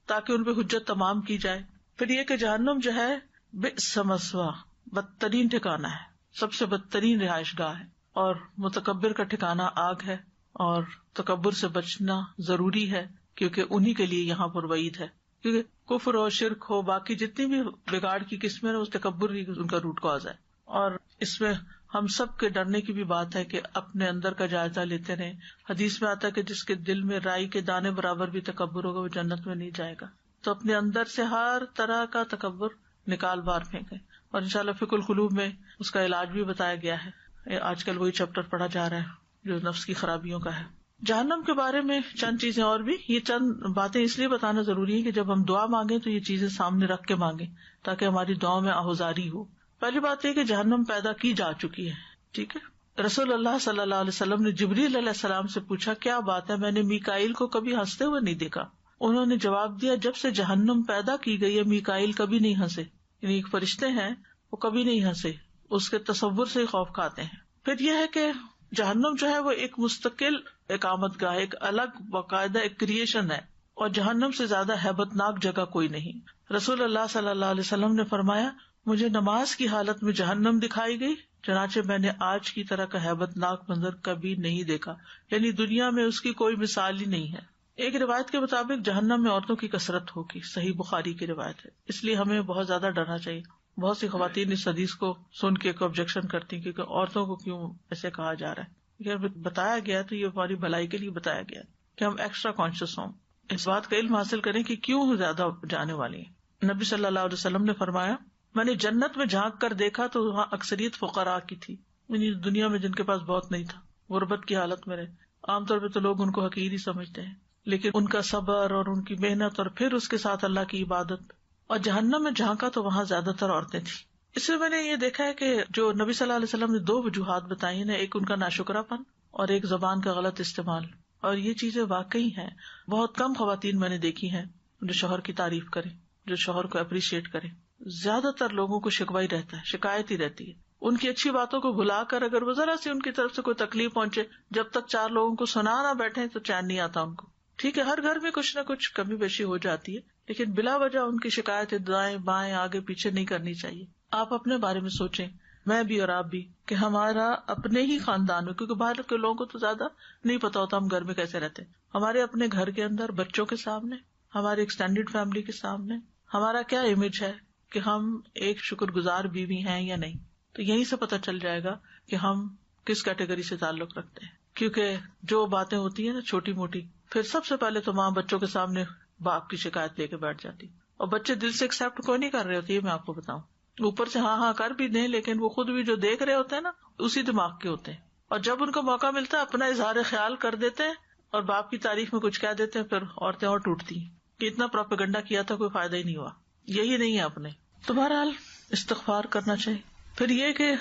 تاکہ ان پہ حجت تمام کی جائے۔ پھر یہ کہ جہنم جو ہے بئس مثوی، بدترین ٹھکانہ ہے، سب سے بدترین رہائش گاہ ہے، اور متکبر کا ٹھکانہ آگ ہے، اور تکبر سے بچنا ضروری ہے کیونکہ انہی کے لیے یہاں پر وعید ہے کیونکہ کفر ہو، شرک ہو، باقی جتنی بھی بگاڑ کی قسمیں ہیں، اس تکبر ہی ان کا روٹ کاز ہے. اور اس میں ہم سب کے ڈرنے کی بھی بات ہے کہ اپنے اندر کا جائزہ لیتے رہیں. حدیث میں آتا ہے کہ جس کے دل میں رائی کے دانے برابر بھی تکبر ہوگا وہ جنت میں نہیں جائے گا. تو اپنے اندر سے ہر طرح کا تکبر نکال باہر پھینکیں. اور انشاءاللہ فقہ القلوب میں اس کا علاج بھی بتایا گیا ہے. آج کل وہی چیپٹر پڑھا جا رہا ہے جو نفس کی خرابیوں کا ہے. جہنم کے بارے میں چند چیزیں اور بھی. یہ چند باتیں اس لیے بتانا ضروری ہے کہ جب ہم دعا مانگیں تو یہ چیزیں سامنے رکھ کے مانگیں تاکہ ہماری دعاؤں میں آہوزاری ہو. پہلی بات یہ کہ جہنم پیدا کی جا چکی ہے. ٹھیک ہے، رسول اللہ صلی اللہ علیہ وسلم نے جبریل علیہ السلام سے پوچھا کیا بات ہے، میں نے میکائیل کو کبھی ہنستے ہوئے نہیں دیکھا. انہوں نے جواب دیا جب سے جہنم پیدا کی گئی ہے میکائیل کبھی نہیں ہنسے. یعنی ایک فرشتے ہیں وہ کبھی نہیں ہنسے، اس کے تصور سے ہی خوف کھاتے ہیں. پھر یہ ہے کہ جہنم جو ہے وہ ایک مستقل اقامت گاہ، ایک الگ باقاعدہ ایک کریشن ہے، اور جہنم سے زیادہ ہیبت ناک جگہ کوئی نہیں. رسول اللہ صلی اللہ علیہ وسلم نے فرمایا مجھے نماز کی حالت میں جہنم دکھائی گئی، چنانچہ میں نے آج کی طرح کا ہیبت ناک منظر کبھی نہیں دیکھا. یعنی دنیا میں اس کی کوئی مثال ہی نہیں ہے. ایک روایت کے مطابق جہنم میں عورتوں کی کثرت ہوگی، صحیح بخاری کی روایت ہے. اس لیے ہمیں بہت زیادہ ڈرنا چاہیے. بہت سی خواتین اس حدیث کو سن کے آبجیکشن کرتی ہیں کیونکہ عورتوں کو کیوں ایسے کہا جا رہا ہے. یہ بتایا گیا تو یہ ہماری بھلائی کے لیے بتایا گیا کہ ہم ایکسٹرا کانشیس ہوں، اس بات کا علم حاصل کریں کہ کیوں زیادہ جانے والی ہیں. نبی صلی اللہ علیہ وسلم نے فرمایا میں نے جنت میں جھانک کر دیکھا تو وہاں اکثریت فقراء کی تھی، یعنی دنیا میں جن کے پاس بہت نہیں تھا، غربت کی حالت میں رہے. عام طور پہ تو لوگ ان کو حقیر ہی سمجھتے ہیں، لیکن ان کا صبر اور ان کی محنت اور پھر اس کے ساتھ اللہ کی عبادت. اور جہنم میں جھانکا تو وہاں زیادہ تر عورتیں تھیں. اس میں نے یہ دیکھا ہے کہ جو نبی صلی اللہ علیہ وسلم نے 2 وجوہات بتائی ہیں، ایک ان کا ناشکرا پن اور ایک زبان کا غلط استعمال. اور یہ چیزیں واقعی ہیں. بہت کم خواتین میں نے دیکھی ہیں جو شوہر کی تعریف کریں، جو شوہر کو اپریشیٹ کریں. زیادہ تر لوگوں کو شکوہ ہی رہتا ہے، شکایت ہی رہتی ہے. ان کی اچھی باتوں کو بھلا کر اگر وہ ذرا سی ان کی طرف سے کوئی تکلیف پہنچے، جب تک 4 لوگوں کو سنا نہ بیٹھے تو چین نہیں آتا ان کو. ٹھیک ہے، ہر گھر میں کچھ نہ کچھ کمی بیشی ہو جاتی ہے، لیکن بلا وجہ ان کی شکایتیں دائیں بائیں آگے پیچھے نہیں کرنی چاہیے. آپ اپنے بارے میں سوچیں، میں بھی اور آپ بھی، کہ ہمارا اپنے ہی خاندان میں، کیونکہ باہر کے لوگوں کو تو زیادہ نہیں پتا ہوتا ہم گھر میں کیسے رہتے ہیں، ہمارے اپنے گھر کے اندر بچوں کے سامنے، ہمارے ایکسٹینڈیڈ فیملی کے سامنے ہمارا کیا امیج ہے کہ ہم ایک شکر گزار بیوی ہیں یا نہیں. تو یہیں سے پتہ چل جائے گا کہ ہم کس کیٹیگری سے تعلق رکھتے ہیں. کیونکہ جو باتیں ہوتی ہیں نا چھوٹی موٹی، پھر سب سے پہلے تو ماں بچوں کے سامنے باپ کی شکایت لے کے بیٹھ جاتی، اور بچے دل سے ایکسپٹ کوئی نہیں کر رہے ہوتے. یہ میں آپ کو بتاؤں، اوپر سے ہاں کر بھی دیں، لیکن وہ خود بھی جو دیکھ رہے ہوتے ہیں نا اسی دماغ کے ہوتے ہیں. اور جب ان کو موقع ملتا ہے اپنا اظہار خیال کر دیتے ہیں اور باپ کی تعریف میں کچھ کہہ دیتے ہیں، پھر عورتیں اور ٹوٹتی ہیں کہ اتنا پروپیگنڈا کیا تھا کوئی فائدہ ہی نہیں ہوا، یہی نہیں ہے اپنے. تو بہرحال استغفار کرنا چاہیے. پھر یہ کہ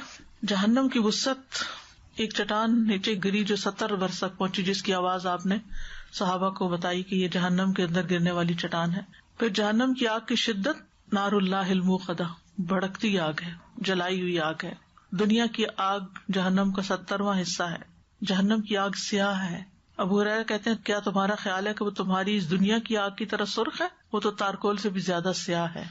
جہنم کی وسعت، ایک چٹان نیچے گری جو 70 برس تک پہنچی، جس کی آواز آپ نے صحابہ کو بتائی کہ یہ جہنم کے اندر گرنے والی چٹان ہے. پھر جہنم کی آگ کی شدت، نار اللہ الموقدہ، بھڑکتی آگ ہے، جلائی ہوئی آگ ہے. دنیا کی آگ جہنم کا 70واں حصہ ہے. جہنم کی آگ سیاہ ہے. ابو ہریرہ کہتے ہیں کیا تمہارا خیال ہے کہ وہ تمہاری اس دنیا کی آگ کی طرح سرخ ہے؟ وہ تو تارکول سے بھی زیادہ سیاہ ہے.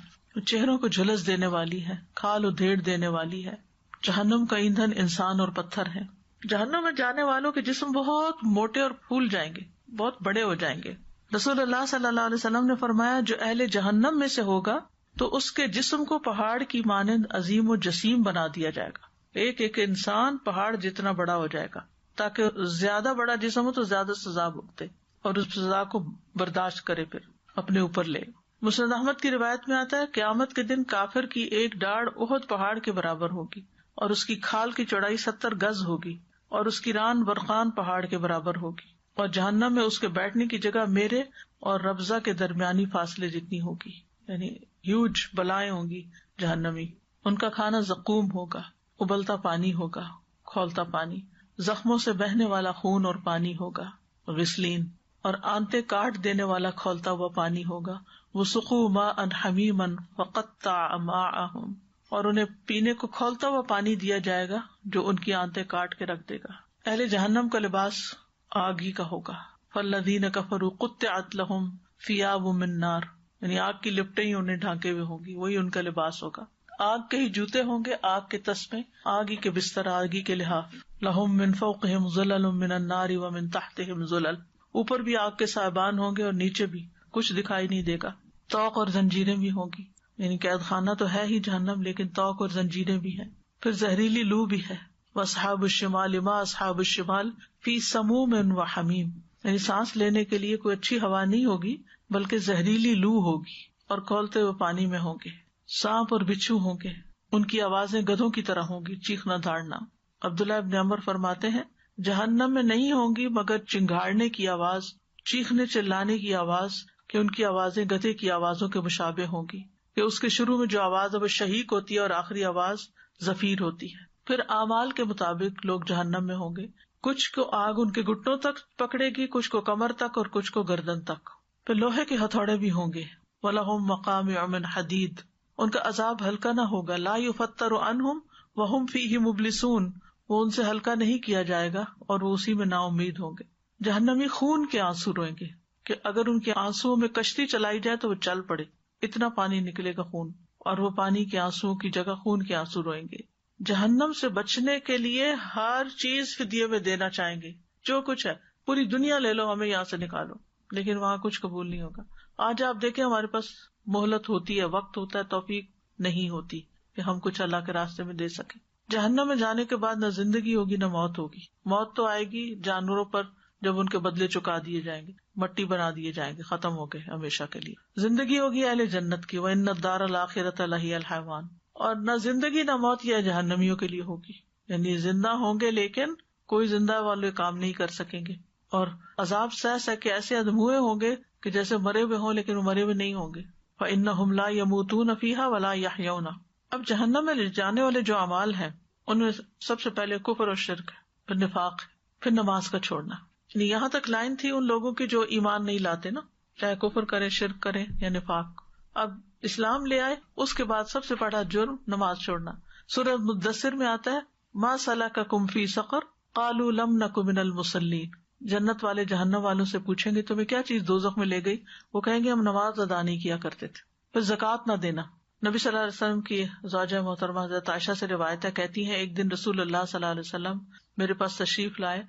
چہروں کو جھلس دینے والی ہے، کھال ادھیڑ دینے والی ہے. جہنم کا ایندھن انسان اور پتھر ہے. جہنم میں جانے والوں کے جسم بہت موٹے اور پھول جائیں گے، بہت بڑے ہو جائیں گے. رسول اللہ صلی اللہ علیہ وسلم نے فرمایا جو اہل جہنم میں سے ہوگا تو اس کے جسم کو پہاڑ کی مانند عظیم و جسیم بنا دیا جائے گا. ایک ایک انسان پہاڑ جتنا بڑا ہو جائے گا، تاکہ زیادہ بڑا جسم ہو تو زیادہ سزا بھگتے اور اس سزا کو برداشت کرے، پھر اپنے اوپر لے. مسند احمد کی روایت میں آتا ہے قیامت کے دن کافر کی ایک ڈاڑھ احد پہاڑ کے برابر ہوگی، اور اس کی کھال کی چوڑائی 70 گز ہوگی، اور اس کی ران برقان پہاڑ کے برابر ہوگی. اور جہنم میں اس کے بیٹھنے کی جگہ میرے اور ربضہ کے درمیانی فاصلے جتنی ہوگی. یعنی ہیوج بلائیں ہوں گی جہنمی. ان کا کھانا زقوم ہوگا، ابلتا پانی ہوگا، کھولتا پانی، زخموں سے بہنے والا خون اور پانی ہوگا، غسلین، اور آنتے کاٹ دینے والا کھولتا ہوا پانی ہوگا. وسقوا ماء حمیما فقطع امعاءهم، اور انہیں پینے کو کھولتا ہوا پانی دیا جائے گا جو ان کی آنتیں کاٹ کے رکھ دے گا. اہل جہنم کا لباس آگ ہی کا ہوگا. فالذین کفروا قطعت لهم ثیاب من نار، یعنی آگ کی لپٹیں ہی انہیں ڈھانکے ہوئے ہوں گی، وہی ان کا لباس ہوگا. آگ کے ہی جوتے ہوں گے، آگ کے تسمے، آگ ہی کے بستر، آگ ہی کے لحاف. لهم من فوقهم ظلل من النار ومن تحتهم ظلل، اوپر بھی آگ کے سائبان ہوں گے اور نیچے بھی، کچھ دکھائی نہیں دے گا. طوق اور زنجیریں بھی ہوں گی، یعنی قید خانہ تو ہے ہی جہنم، لیکن طوق اور زنجیریں بھی ہیں. پھر زہریلی لو بھی ہے. وَأَصْحَابُ الشِّمَالِ مَا أَصْحَابُ الشِّمَالِ فِي سَمُومٍ وَحَمِيمٍ، یعنی سانس لینے کے لیے کوئی اچھی ہوا نہیں ہوگی بلکہ زہریلی لو ہوگی، اور کھولتے ہوئے پانی میں ہوں گے. سانپ اور بچھو ہوں گے، ان کی آوازیں گدھوں کی طرح ہوں گی، چیخنا دھاڑنا. عبداللہ ابن عمر فرماتے ہیں جہنم میں نہیں ہوں گی مگر چنگھاڑنے کی آواز، چیخنے چلانے کی آواز، کہ ان کی آوازیں گدھے کی آوازوں کے مشابہ ہوں گی، کہ اس کے شروع میں جو آواز ہے وہ شہیق ہوتی ہے اور آخری آواز زفیر ہوتی ہے. پھر اعمال کے مطابق لوگ جہنم میں ہوں گے، کچھ کو آگ ان کے گھٹنوں تک پکڑے گی، کچھ کو کمر تک اور کچھ کو گردن تک. پھر لوہے کے ہتھوڑے بھی ہوں گے. وَلَهُم مَّقَامِعُ مِنْ حَدِيدٍ، ان کا عذاب ہلکا نہ ہوگا. لَا يُفَتَّرُ عَنْهُمْ وَهُمْ فِيهِ مُبْلِسُونَ، وہ ان سے ہلکا نہیں کیا جائے گا اور وہ اسی میں نا امید ہوں گے. جہنمی خون کے آنسو روئیں گے کہ اگر ان کے آنسو میں کشتی چلائی جائے تو وہ چل پڑے، اتنا پانی نکلے گا خون، اور وہ پانی کے آنسو کی جگہ خون کے آنسو روئیں گے. جہنم سے بچنے کے لیے ہر چیز فدیے میں دینا چاہیں گے، جو کچھ ہے پوری دنیا لے لو، ہمیں یہاں سے نکالو، لیکن وہاں کچھ قبول نہیں ہوگا. آج آپ دیکھیں ہمارے پاس مہلت ہوتی ہے، وقت ہوتا ہے، توفیق نہیں ہوتی کہ ہم کچھ اللہ کے راستے میں دے سکیں. جہنم میں جانے کے بعد نہ زندگی ہوگی نہ موت ہوگی. موت تو آئے گی جانوروں پر جب ان کے بدلے چکا دیے جائیں گے، مٹی بنا دیے جائیں گے، ختم ہو گئے ہمیشہ کے لیے. زندگی ہوگی اہل جنت کی، وَإِنَّ الدَّارَ الْآخِرَةَ لَهِيَ الْحَيَوَانُ، اور نہ زندگی نہ موت یہ جہنمیوں کے لیے ہوگی، یعنی زندہ ہوں گے لیکن کوئی زندہ والے کام نہیں کر سکیں گے، اور عذاب سہ سہ کے ایسے ادموئے ہوں گے کہ جیسے مرے ہوئے ہوں لیکن وہ مرے ہوئے نہیں ہوں گے. فَإِنَّهُمْ لَا يَمُوتُونَ فِيهَا وَلَا يَحْيَوْنَ. اب جہنم میں لے جانے والے جو اعمال ہیں ان میں سب سے پہلے کفر اور شرک ہے، پھر نفاق ہے، پھر نماز کا چھوڑنا. یعنی یہاں تک لائن تھی ان لوگوں کی جو ایمان نہیں لاتے نا، چاہے کفر کرے، شرک کرے یا نفاق. اب اسلام لے آئے، اس کے بعد سب سے بڑا جرم نماز چھوڑنا. سورہ مدثر میں آتا ہے ما سلککم فی سقر قالوا لم نک من المصلین. جنت والے جہنم والوں سے پوچھیں گے تمہیں کیا چیز دوزخ میں لے گئی، وہ کہیں گے ہم نماز ادا نہیں کیا کرتے تھے. پھر زکوٰۃ نہ دینا. نبی صلی اللہ علیہ وسلم کی زوجہ محترمہ حضرت عائشہ سے روایت ہے، کہتی ہیں ایک دن رسول اللہ صلی اللہ علیہ وسلم میرے پاس تشریف لائے،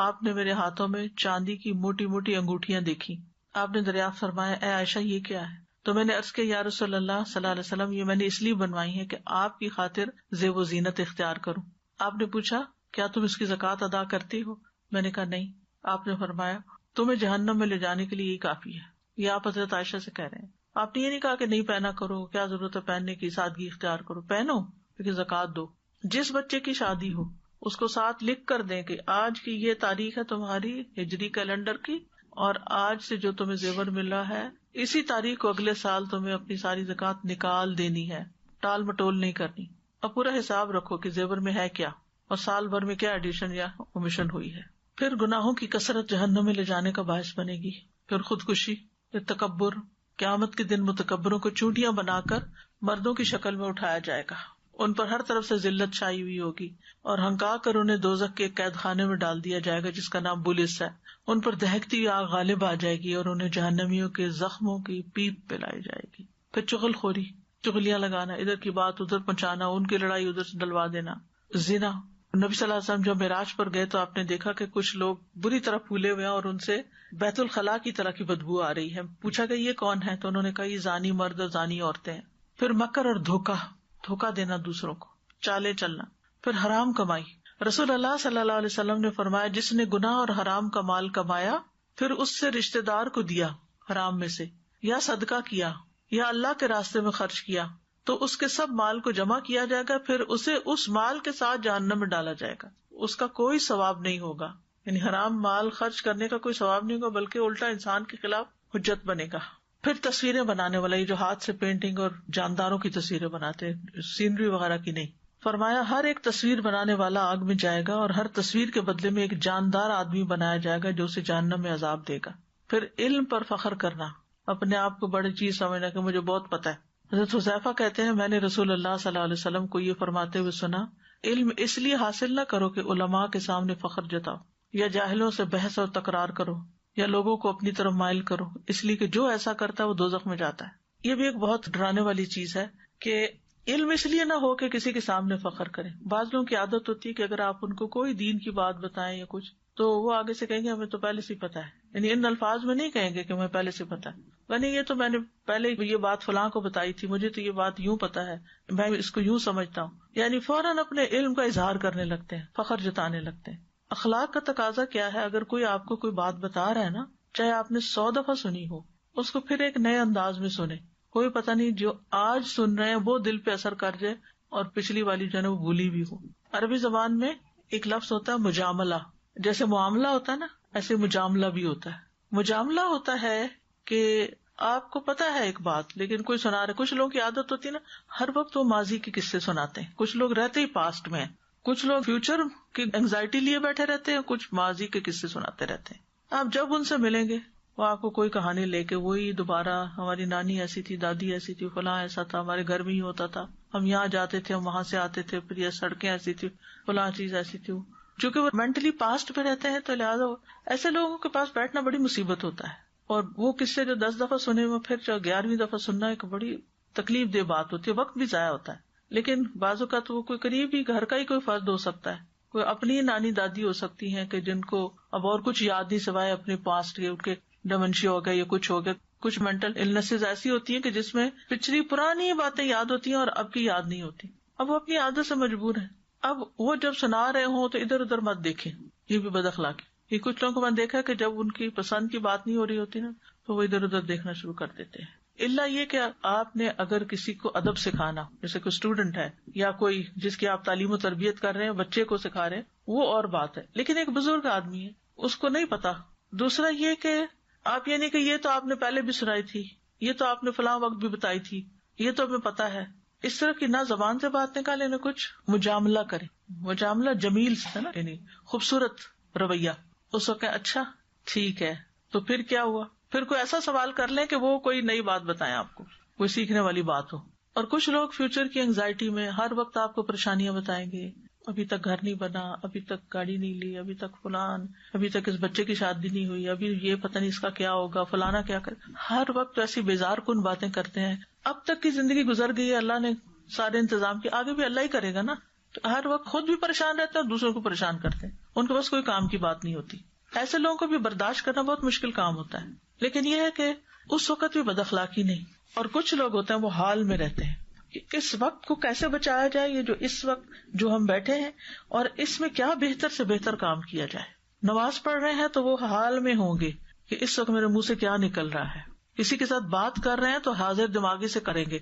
آپ نے میرے ہاتھوں میں چاندی کی موٹی موٹی انگوٹھیاں دیکھی. آپ نے دریافت فرمایا اے عائشہ یہ کیا ہے؟ تو میں نے عرض کیا یا رسول اللہ صلی اللہ علیہ وسلم یہ میں نے اس لیے بنوائی ہے کہ آپ کی خاطر زیب و زینت اختیار کروں. آپ نے پوچھا کیا تم اس کی زکوٰۃ ادا کرتی ہو؟ میں نے کہا نہیں. آپ نے فرمایا تمہیں جہنم میں لے جانے کے لیے یہ کافی ہے. یہ آپ حضرت عائشہ سے کہہ رہے ہیں. آپ نے یہ نہیں کہا کہ نہیں پہنا کرو، کیا ضرورت ہے پہننے کی، سادگی اختیار کرو، پہنو لیکن زکوٰۃ دو. جس بچے کی شادی ہو اس کو ساتھ لکھ کر دیں کہ آج کی یہ تاریخ ہے تمہاری ہجری کیلنڈر کی، اور آج سے جو تمہیں زیور مل رہا ہے اسی تاریخ کو اگلے سال تمہیں اپنی ساری زکوٰۃ نکال دینی ہے، ٹال مٹول نہیں کرنی. اب پورا حساب رکھو کہ زیور میں ہے کیا اور سال بھر میں کیا ایڈیشن یا اومیشن ہوئی ہے. پھر گناہوں کی کثرت جہنم میں لے جانے کا باعث بنے گی. پھر خودکشی، پھر تکبر. قیامت کے دن متکبروں کو چونٹیاں بنا کر مردوں کی شکل میں اٹھایا جائے گا، ان پر ہر طرف سے ذلت چھائی ہوئی ہوگی، اور ہنکا کر انہیں دوزخ کے قید خانے میں ڈال دیا جائے گا جس کا نام بولس ہے. ان پر دہکتی ہوئی آگ غالب آ جائے گی اور انہیں جہنمیوں کے زخموں کی پیپ پلائی جائے گی. پھر چغل خوری، چغلیاں لگانا، ادھر کی بات ادھر پہنچانا، ان کی لڑائی ادھر سے ڈلوا دینا. زنا. نبی صلی اللہ علیہ وسلم جب معراج پر گئے تو آپ نے دیکھا کہ کچھ لوگ بری طرح پھولے ہوئے ہیں اور ان سے بیت الخلاء کی طرح کی بدبو آ رہی ہے. پوچھا کہ یہ کون ہے تو انہوں نے کہا یہ زانی مرد اور زانی عورتیں ہیں. پھر مکر اور دھوکہ دینا دوسروں کو، چالے چلنا. پھر حرام کمائی. رسول اللہ صلی اللہ علیہ وسلم نے فرمایا جس نے گناہ اور حرام کا مال کمایا پھر اس سے رشتے دار کو دیا حرام میں سے، یا صدقہ کیا یا اللہ کے راستے میں خرچ کیا، تو اس کے سب مال کو جمع کیا جائے گا، پھر اسے اس مال کے ساتھ جہنم میں ڈالا جائے گا، اس کا کوئی ثواب نہیں ہوگا. یعنی حرام مال خرچ کرنے کا کوئی ثواب نہیں ہوگا بلکہ الٹا انسان کے خلاف حجت بنے گا. پھر تصویریں بنانے والا، یہ جو ہاتھ سے پینٹنگ اور جانداروں کی تصویریں بناتے ہیں، سینری وغیرہ کی نہیں. فرمایا ہر ایک تصویر بنانے والا آگ میں جائے گا اور ہر تصویر کے بدلے میں ایک جاندار آدمی بنایا جائے گا جو اسے جہنم میں عذاب دے گا. پھر علم پر فخر کرنا، اپنے آپ کو بڑی چیز سمجھنا کہ مجھے بہت پتا ہے. حضرت حذیفہ کہتے ہیں میں نے رسول اللہ صلی اللہ علیہ وسلم کو یہ فرماتے ہوئے سنا، علم اس لیے حاصل نہ کرو کہ علماء کے سامنے فخر جتاؤ یا جاہلوں سے بحث اور تکرار کرو یا لوگوں کو اپنی طرف مائل کرو، اس لیے کہ جو ایسا کرتا ہے وہ دوزخ میں جاتا ہے. یہ بھی ایک بہت ڈرانے والی چیز ہے کہ علم اس لیے نہ ہو کہ کسی کے سامنے فخر کریں. بعض لوگوں کی عادت ہوتی ہے کہ اگر آپ ان کو کوئی دین کی بات بتائیں یا کچھ تو وہ آگے سے کہیں گے ہمیں تو پہلے سے ہی پتا ہے، یعنی ان الفاظ میں نہیں کہیں گے کہ میں پہلے سے پتا ہے، یعنی یہ تو میں نے پہلے یہ بات فلاں کو بتائی تھی، مجھے تو یہ بات یوں پتا ہے، میں اس کو یوں سمجھتا ہوں. یعنی فوراً اپنے علم کا اظہار کرنے لگتے ہیں، فخر جتانے لگتے ہیں. اخلاق کا تقاضا کیا ہے؟ اگر کوئی آپ کو کوئی بات بتا رہا ہے نا، چاہے آپ نے 100 دفعہ سنی ہو، اس کو پھر ایک نئے انداز میں سنے. کوئی پتہ نہیں جو آج سن رہے ہیں وہ دل پہ اثر کر جائے اور پچھلی والی جو ہے وہ بھولی بھی ہو. عربی زبان میں ایک لفظ ہوتا ہے مجاملہ. جیسے معاملہ ہوتا ہے نا، ایسے مجاملہ بھی ہوتا ہے. مجاملہ ہوتا ہے کہ آپ کو پتا ہے ایک بات لیکن کوئی سنا رہے. کچھ لوگوں کی عادت ہوتی ہے نا، ہر وقت وہ ماضی کے قصے سناتے ہیں. کچھ لوگ رہتے ہی پاسٹ میں ہیں، کچھ لوگ فیوچر کی اینگزائٹی لیے بیٹھے رہتے ہیں، کچھ ماضی کے قصے سناتے رہتے ہیں. آپ جب ان سے ملیں گے وہ آپ کو کوئی کہانی لے کے وہی دوبارہ، ہماری نانی ایسی تھی، دادی ایسی تھی، فلاں ایسا تھا، ہمارے گھر میں ہی ہوتا تھا، ہم یہاں جاتے تھے، ہم وہاں سے آتے تھے، پھر یہ سڑکیں ایسی تھی، فلاں چیز ایسی تھی. چونکہ وہ مینٹلی پاسٹ پہ رہتے ہیں تو لہٰذا ایسے لوگوں کے پاس بیٹھنا بڑی مصیبت ہوتا ہے. اور وہ قصے جو 10 دفعہ سنے ہوئے پھر 11ویں دفعہ سننا ایک بڑی تکلیف دہ بات ہوتی ہے، وقت بھی ضائع ہوتا ہے. لیکن بعض اوقات وہ کوئی قریبی گھر کا ہی کوئی فرد ہو سکتا ہے، کوئی اپنی نانی دادی ہو سکتی ہیں کہ جن کو اب اور کچھ یاد نہیں سوائے اپنے پاسٹ کے، ان کے ڈیمنشیا ہو گیا یا کچھ ہو گیا. کچھ مینٹل النیسز ایسی ہوتی ہیں کہ جس میں پچھلی پرانی باتیں یاد ہوتی ہیں اور اب کی یاد نہیں ہوتی. اب وہ اپنی عادت سے مجبور ہیں. اب وہ جب سنا رہے ہوں تو ادھر ادھر مت دیکھیں، یہ بھی بد اخلاقی. یہ کچھ لوگوں کو میں نے دیکھا کہ جب ان کی پسند کی بات نہیں ہو رہی ہوتی نا تو وہ ادھر ادھر دیکھنا شروع کر دیتے ہیں. اللہ یہ کہ آپ نے اگر کسی کو ادب سکھانا، جیسے کوئی اسٹوڈنٹ ہے یا کوئی جس کی آپ تعلیم و تربیت کر رہے ہیں، بچے کو سکھا رہے ہیں، وہ اور بات ہے. لیکن ایک بزرگ آدمی ہے، اس کو نہیں پتا. دوسرا یہ کہ آپ یہ نہیں کہ یہ تو آپ نے پہلے بھی سنائی تھی، یہ تو آپ نے فلاں وقت بھی بتائی تھی، یہ تو ہمیں پتا ہے. اس طرح کی نہ زبان سے بات نکالے نہ کچھ مجاملہ کرے. مجاملہ جمیل سے نا، یعنی خوبصورت رویہ. اس وقت اچھا ٹھیک ہے، تو پھر کیا ہوا؟ پھر کوئی ایسا سوال کر لیں کہ وہ کوئی نئی بات بتائیں آپ کو، کوئی سیکھنے والی بات ہو. اور کچھ لوگ فیوچر کی اینگزائٹی میں ہر وقت آپ کو پریشانیاں بتائیں گے. ابھی تک گھر نہیں بنا، ابھی تک گاڑی نہیں لی، ابھی تک فلان، ابھی تک اس بچے کی شادی نہیں ہوئی، ابھی یہ پتہ نہیں اس کا کیا ہوگا، فلانا کیا کرے. ہر وقت ایسی بیزار کن باتیں کرتے ہیں. اب تک کی زندگی گزر گئی ہے، اللہ نے سارے انتظام کیے، آگے بھی اللہ ہی کرے گا نا. تو ہر وقت خود بھی پریشان رہتے ہیں اور دوسروں کو پریشان کرتے ہیں. ان کے پاس کوئی کام کی بات نہیں ہوتی. ایسے لوگوں کو بھی برداشت کرنا بہت مشکل کام ہوتا ہے. لیکن یہ ہے کہ اس وقت بھی بد اخلاقی نہیں. اور کچھ لوگ ہوتے ہیں وہ حال میں رہتے ہیں کہ اس وقت کو کیسے بچایا جائے، یہ جو اس وقت جو ہم بیٹھے ہیں، اور اس میں کیا بہتر سے بہتر کام کیا جائے. نماز پڑھ رہے ہیں تو وہ حال میں ہوں گے کہ اس وقت میرے منہ سے کیا نکل رہا ہے. کسی کے ساتھ بات کر رہے ہیں تو حاضر دماغی سے کریں گے،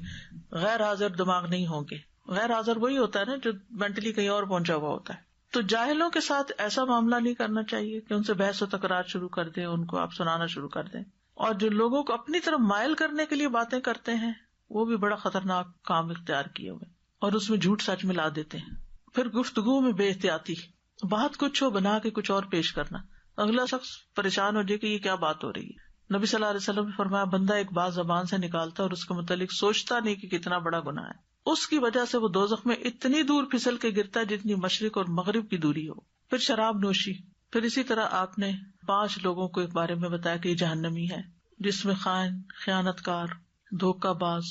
غیر حاضر دماغ نہیں ہوں گے. غیر حاضر وہی ہوتا ہے نا جو مینٹلی کہیں اور پہنچا ہوا ہوتا ہے. تو جاہلوں کے ساتھ ایسا معاملہ نہیں کرنا چاہیے کہ ان سے بحث و تکرار شروع کر دیں، ان کو آپ سنانا شروع کر دیں. اور جو لوگوں کو اپنی طرف مائل کرنے کے لیے باتیں کرتے ہیں وہ بھی بڑا خطرناک کام اختیار کیے ہوئے، اور اس میں جھوٹ سچ ملا دیتے ہیں. پھر گفتگو میں بے احتیاطی، بات کچھ ہو بنا کے کچھ اور پیش کرنا، اگلا شخص پریشان ہو جائے کہ یہ کیا بات ہو رہی ہے. نبی صلی اللہ علیہ وسلم نے فرمایا بندہ ایک بات زبان سے نکالتا اور اس کے متعلق سوچتا نہیں کہ کتنا بڑا گناہ ہے، اس کی وجہ سے وہ دوزخ میں اتنی دور پھسل کے گرتا ہے جتنی مشرق اور مغرب کی دوری ہو. پھر شراب نوشی. پھر اسی طرح آپ نے 5 لوگوں کو ایک بارے میں بتایا کہ یہ جہنمی ہے، جس میں خائن، خیانت کار، دھوکہ باز،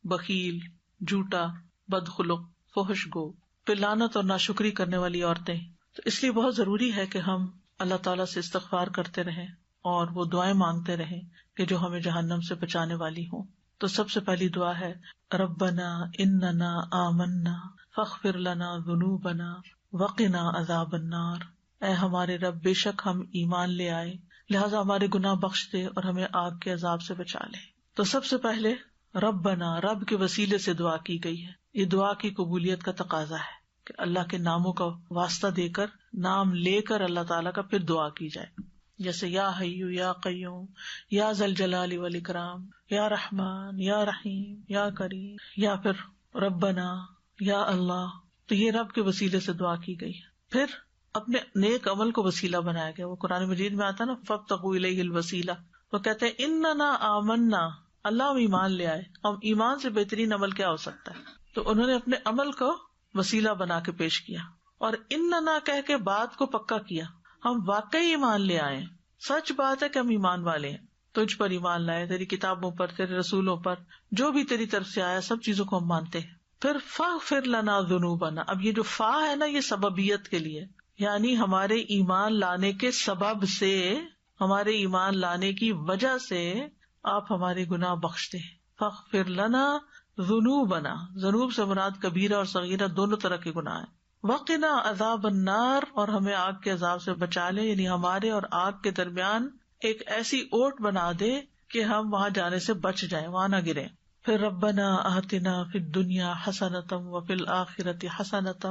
بخیل، جھوٹا، بدخلق، فحش گو، پھر لعنت اور ناشکری کرنے والی عورتیں. تو اس لیے بہت ضروری ہے کہ ہم اللہ تعالیٰ سے استغفار کرتے رہیں اور وہ دعائیں مانگتے رہیں کہ جو ہمیں جہنم سے بچانے والی ہوں. تو سب سے پہلی دعا ہے ربنا اننا آمنا فاغفر لنا ذنوبنا وقنا عذاب النار. اے ہمارے رب، بے شک ہم ایمان لے آئے، لہذا ہمارے گناہ بخش دے اور ہمیں آگ کے عذاب سے بچا لے. تو سب سے پہلے ربنا، رب کے وسیلے سے دعا کی گئی ہے. یہ دعا کی قبولیت کا تقاضا ہے کہ اللہ کے ناموں کا واسطہ دے کر، نام لے کر اللہ تعالیٰ کا پھر دعا کی جائے. جیسے یا حیو یا قیوم یا ذی الجلال والاکرام، یا رحمان یا رحیم یا کریم، یا پھر ربنا یا اللہ. تو یہ رب کے وسیلے سے دعا کی گئی ہے. پھر اپنے نیک عمل کو وسیلہ بنایا گیا. وہ قرآن مجید میں آتا نا فابتغوا الیہ الوسیلہ. وہ کہتے ہیں اننا آمنا، اللہ ہم ایمان لے آئے. ہم ایمان سے بہترین عمل کیا ہو سکتا ہے؟ تو انہوں نے اپنے عمل کو وسیلہ بنا کے پیش کیا اور اننا کہہ کے بات کو پکا کیا. ہم واقعی ایمان لے آئے، سچ بات ہے کہ ہم ایمان والے ہیں. تجھ پر ایمان لائے، تیری کتابوں پر، تیرے رسولوں پر، جو بھی تیری طرف سے آیا سب چیزوں کو ہم مانتے ہیں. پھر فاغفر لنا ذنوبنا. اب یہ جو فا ہے نا، یہ سببیت کے لیے، یعنی ہمارے ایمان لانے کے سبب سے ہمارے ایمان لانے کی وجہ سے آپ ہمارے گناہ بخش دیں. فاغفر لنا ذنوبنا، ذنوب سے مراد کبیرہ اور صغیرہ دونوں طرح کے گناہ ہیں. وقنا عذاب النار، اور ہمیں آگ کے عذاب سے بچا لے، یعنی ہمارے اور آگ کے درمیان ایک ایسی اوٹ بنا دے کہ ہم وہاں جانے سے بچ جائیں، وہاں نہ گریں. پھر ربنا آتنا فی الدنیا حسنۃ وفی الآخرۃ حسنۃ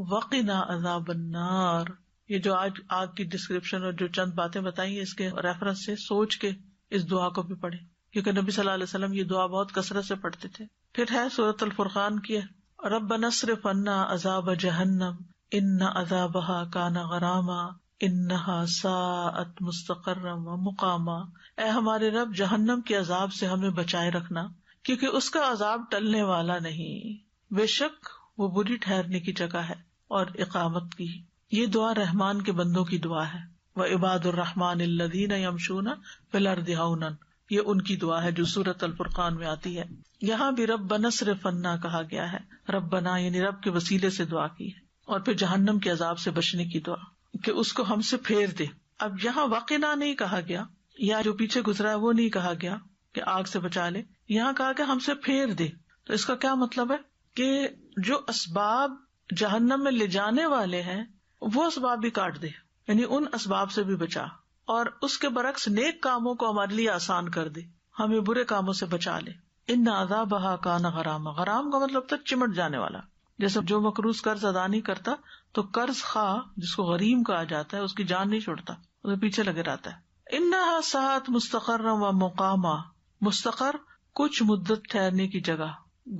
وقنا عذاب النار. یہ جو آج آگ کی ڈسکرپشن اور جو چند باتیں بتائی اس کے ریفرنس سے سوچ کے اس دعا کو بھی پڑھیں، کیونکہ نبی صلی اللہ علیہ وسلم یہ دعا بہت کثرت سے پڑھتے تھے. پھر ہے سورۃ الفرقان کی ربنا اصرف عنا عذاب جہنم ان عذابها کان غراما انہا ساءت مستقرا ومقاما. اے ہمارے رب، جہنم کے عذاب سے ہمیں بچائے رکھنا، کیونکہ اس کا عذاب ٹلنے والا نہیں، بے شک وہ بری ٹھہرنے کی جگہ ہے اور اقامت کی. یہ دعا رحمان کے بندوں کی دعا ہے. وعباد الرحمن الذین یمشون فی الارض ہونا، یہ ان کی دعا ہے جو سورۃ الفرقان میں آتی ہے. یہاں بھی ربنا اصرف عنا کہا گیا ہے، ربنا یعنی رب کے وسیلے سے دعا کی ہے، اور پھر جہنم کے عذاب سے بچنے کی دعا کہ اس کو ہم سے پھیر دے. اب یہاں وقنا نہیں کہا گیا، یا جو پیچھے گزرا ہے وہ نہیں کہا گیا کہ آگ سے بچا لے، یہاں کہا کہ ہم سے پھیر دے. تو اس کا کیا مطلب ہے کہ جو اسباب جہنم میں لے جانے والے ہیں وہ اسباب بھی کاٹ دے، یعنی ان اسباب سے بھی بچا، اور اس کے برعکس نیک کاموں کو ہمارے لیے آسان کر دے، ہمیں برے کاموں سے بچا لے. ان عذابها کان غراما، غرام کا مطلب تھا چمٹ جانے والا. جیسے جو مقروض قرض ادا نہیں کرتا تو قرض خواہ جس کو غریم کہا جاتا ہے اس کی جان نہیں چھوڑتا، اسے پیچھے لگے رہتا ہے. انہا ساعت مستقرا و مقاما، مستقر کچھ مدت ٹھہرنے کی جگہ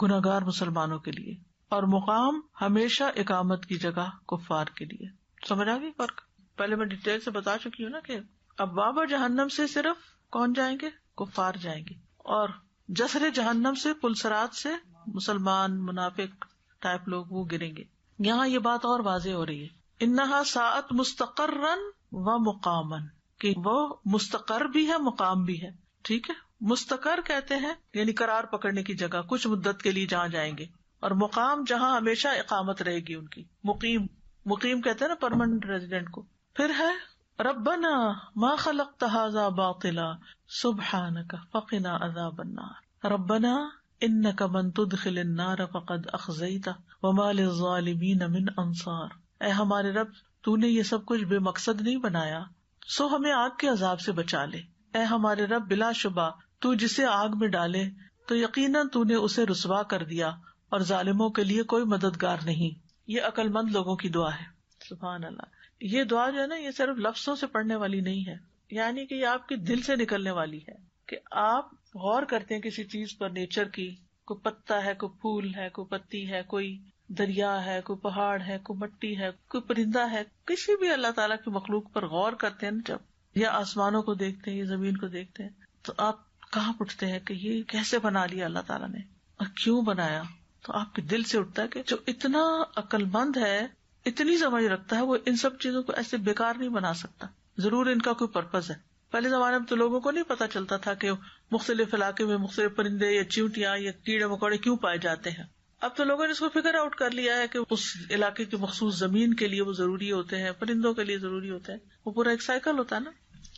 گناہگار مسلمانوں کے لیے، اور مقام ہمیشہ اقامت کی جگہ کفار کے لیے. سمجھ آ گئی فرق؟ پہلے میں ڈیٹیل سے بتا چکی ہوں نا کہ اب بابا جہنم سے صرف کون جائیں گے؟ کفار جائیں گے، اور جسر جہنم سے پلسرات سے مسلمان منافق ٹائپ لوگ وہ گریں گے. یہاں یہ بات اور واضح ہو رہی ہے، انہا ساعت مستقرا و مقاما، کہ وہ مستقر بھی ہے مقام بھی ہے. ٹھیک ہے، مستقر کہتے ہیں یعنی قرار پکڑنے کی جگہ، کچھ مدت کے لیے جہاں جائیں گے، اور مقام جہاں ہمیشہ اقامت رہے گی ان کی. مقیم کہتے ہیں نا پرماننٹ ریزیڈنٹ کو. پھر ہے ربنا ما خلقت ھذا باطلا سبحانک فقنا عذاب النار. ربنا انک من تدخل النار فقد اخزیتہ وما للظالمین من انصار. اے ہمارے رب، تو نے یہ سب کچھ بے مقصد نہیں بنایا، سو ہمیں آگ کے عذاب سے بچا لے. اے ہمارے رب، بلا شبہ تو جسے آگ میں ڈالے تو یقیناً تو نے اسے رسوا کر دیا، اور ظالموں کے لیے کوئی مددگار نہیں. یہ عقل مند لوگوں کی دعا ہے. سبحان اللہ. یہ دعا جو ہے نا، یہ صرف لفظوں سے پڑھنے والی نہیں ہے، یعنی کہ یہ آپ کے دل سے نکلنے والی ہے کہ آپ غور کرتے ہیں کسی چیز پر، نیچر کی، کوئی پتا ہے، کوئی پھول ہے، کوئی پتی ہے، کوئی دریا ہے، کوئی پہاڑ ہے، کوئی مٹی ہے، کوئی پرندہ ہے، کسی بھی اللہ تعالیٰ کی مخلوق پر غور کرتے ہیں جب، یا آسمانوں کو دیکھتے ہیں یا زمین کو دیکھتے ہیں، تو آپ کہاں اٹھتے ہیں کہ یہ کیسے بنا لیا اللہ تعالیٰ نے اور کیوں بنایا. تو آپ کے دل سے اٹھتا ہے کہ جو اتنا عقل مند ہے، اتنی سمجھ رکھتا ہے، وہ ان سب چیزوں کو ایسے بیکار نہیں بنا سکتا، ضرور ان کا کوئی پرپز ہے. پہلے زمانے میں تو لوگوں کو نہیں پتا چلتا تھا کہ مختلف علاقے میں مختلف پرندے یا چیونٹیاں یا کیڑے مکوڑے کیوں پائے جاتے ہیں. اب تو لوگوں نے اس کو فگر آؤٹ کر لیا ہے کہ اس علاقے کی مخصوص زمین کے لیے وہ ضروری ہوتے ہیں، پرندوں کے لیے ضروری ہوتے ہیں، وہ پورا ایک سائیکل ہوتا ہے نا.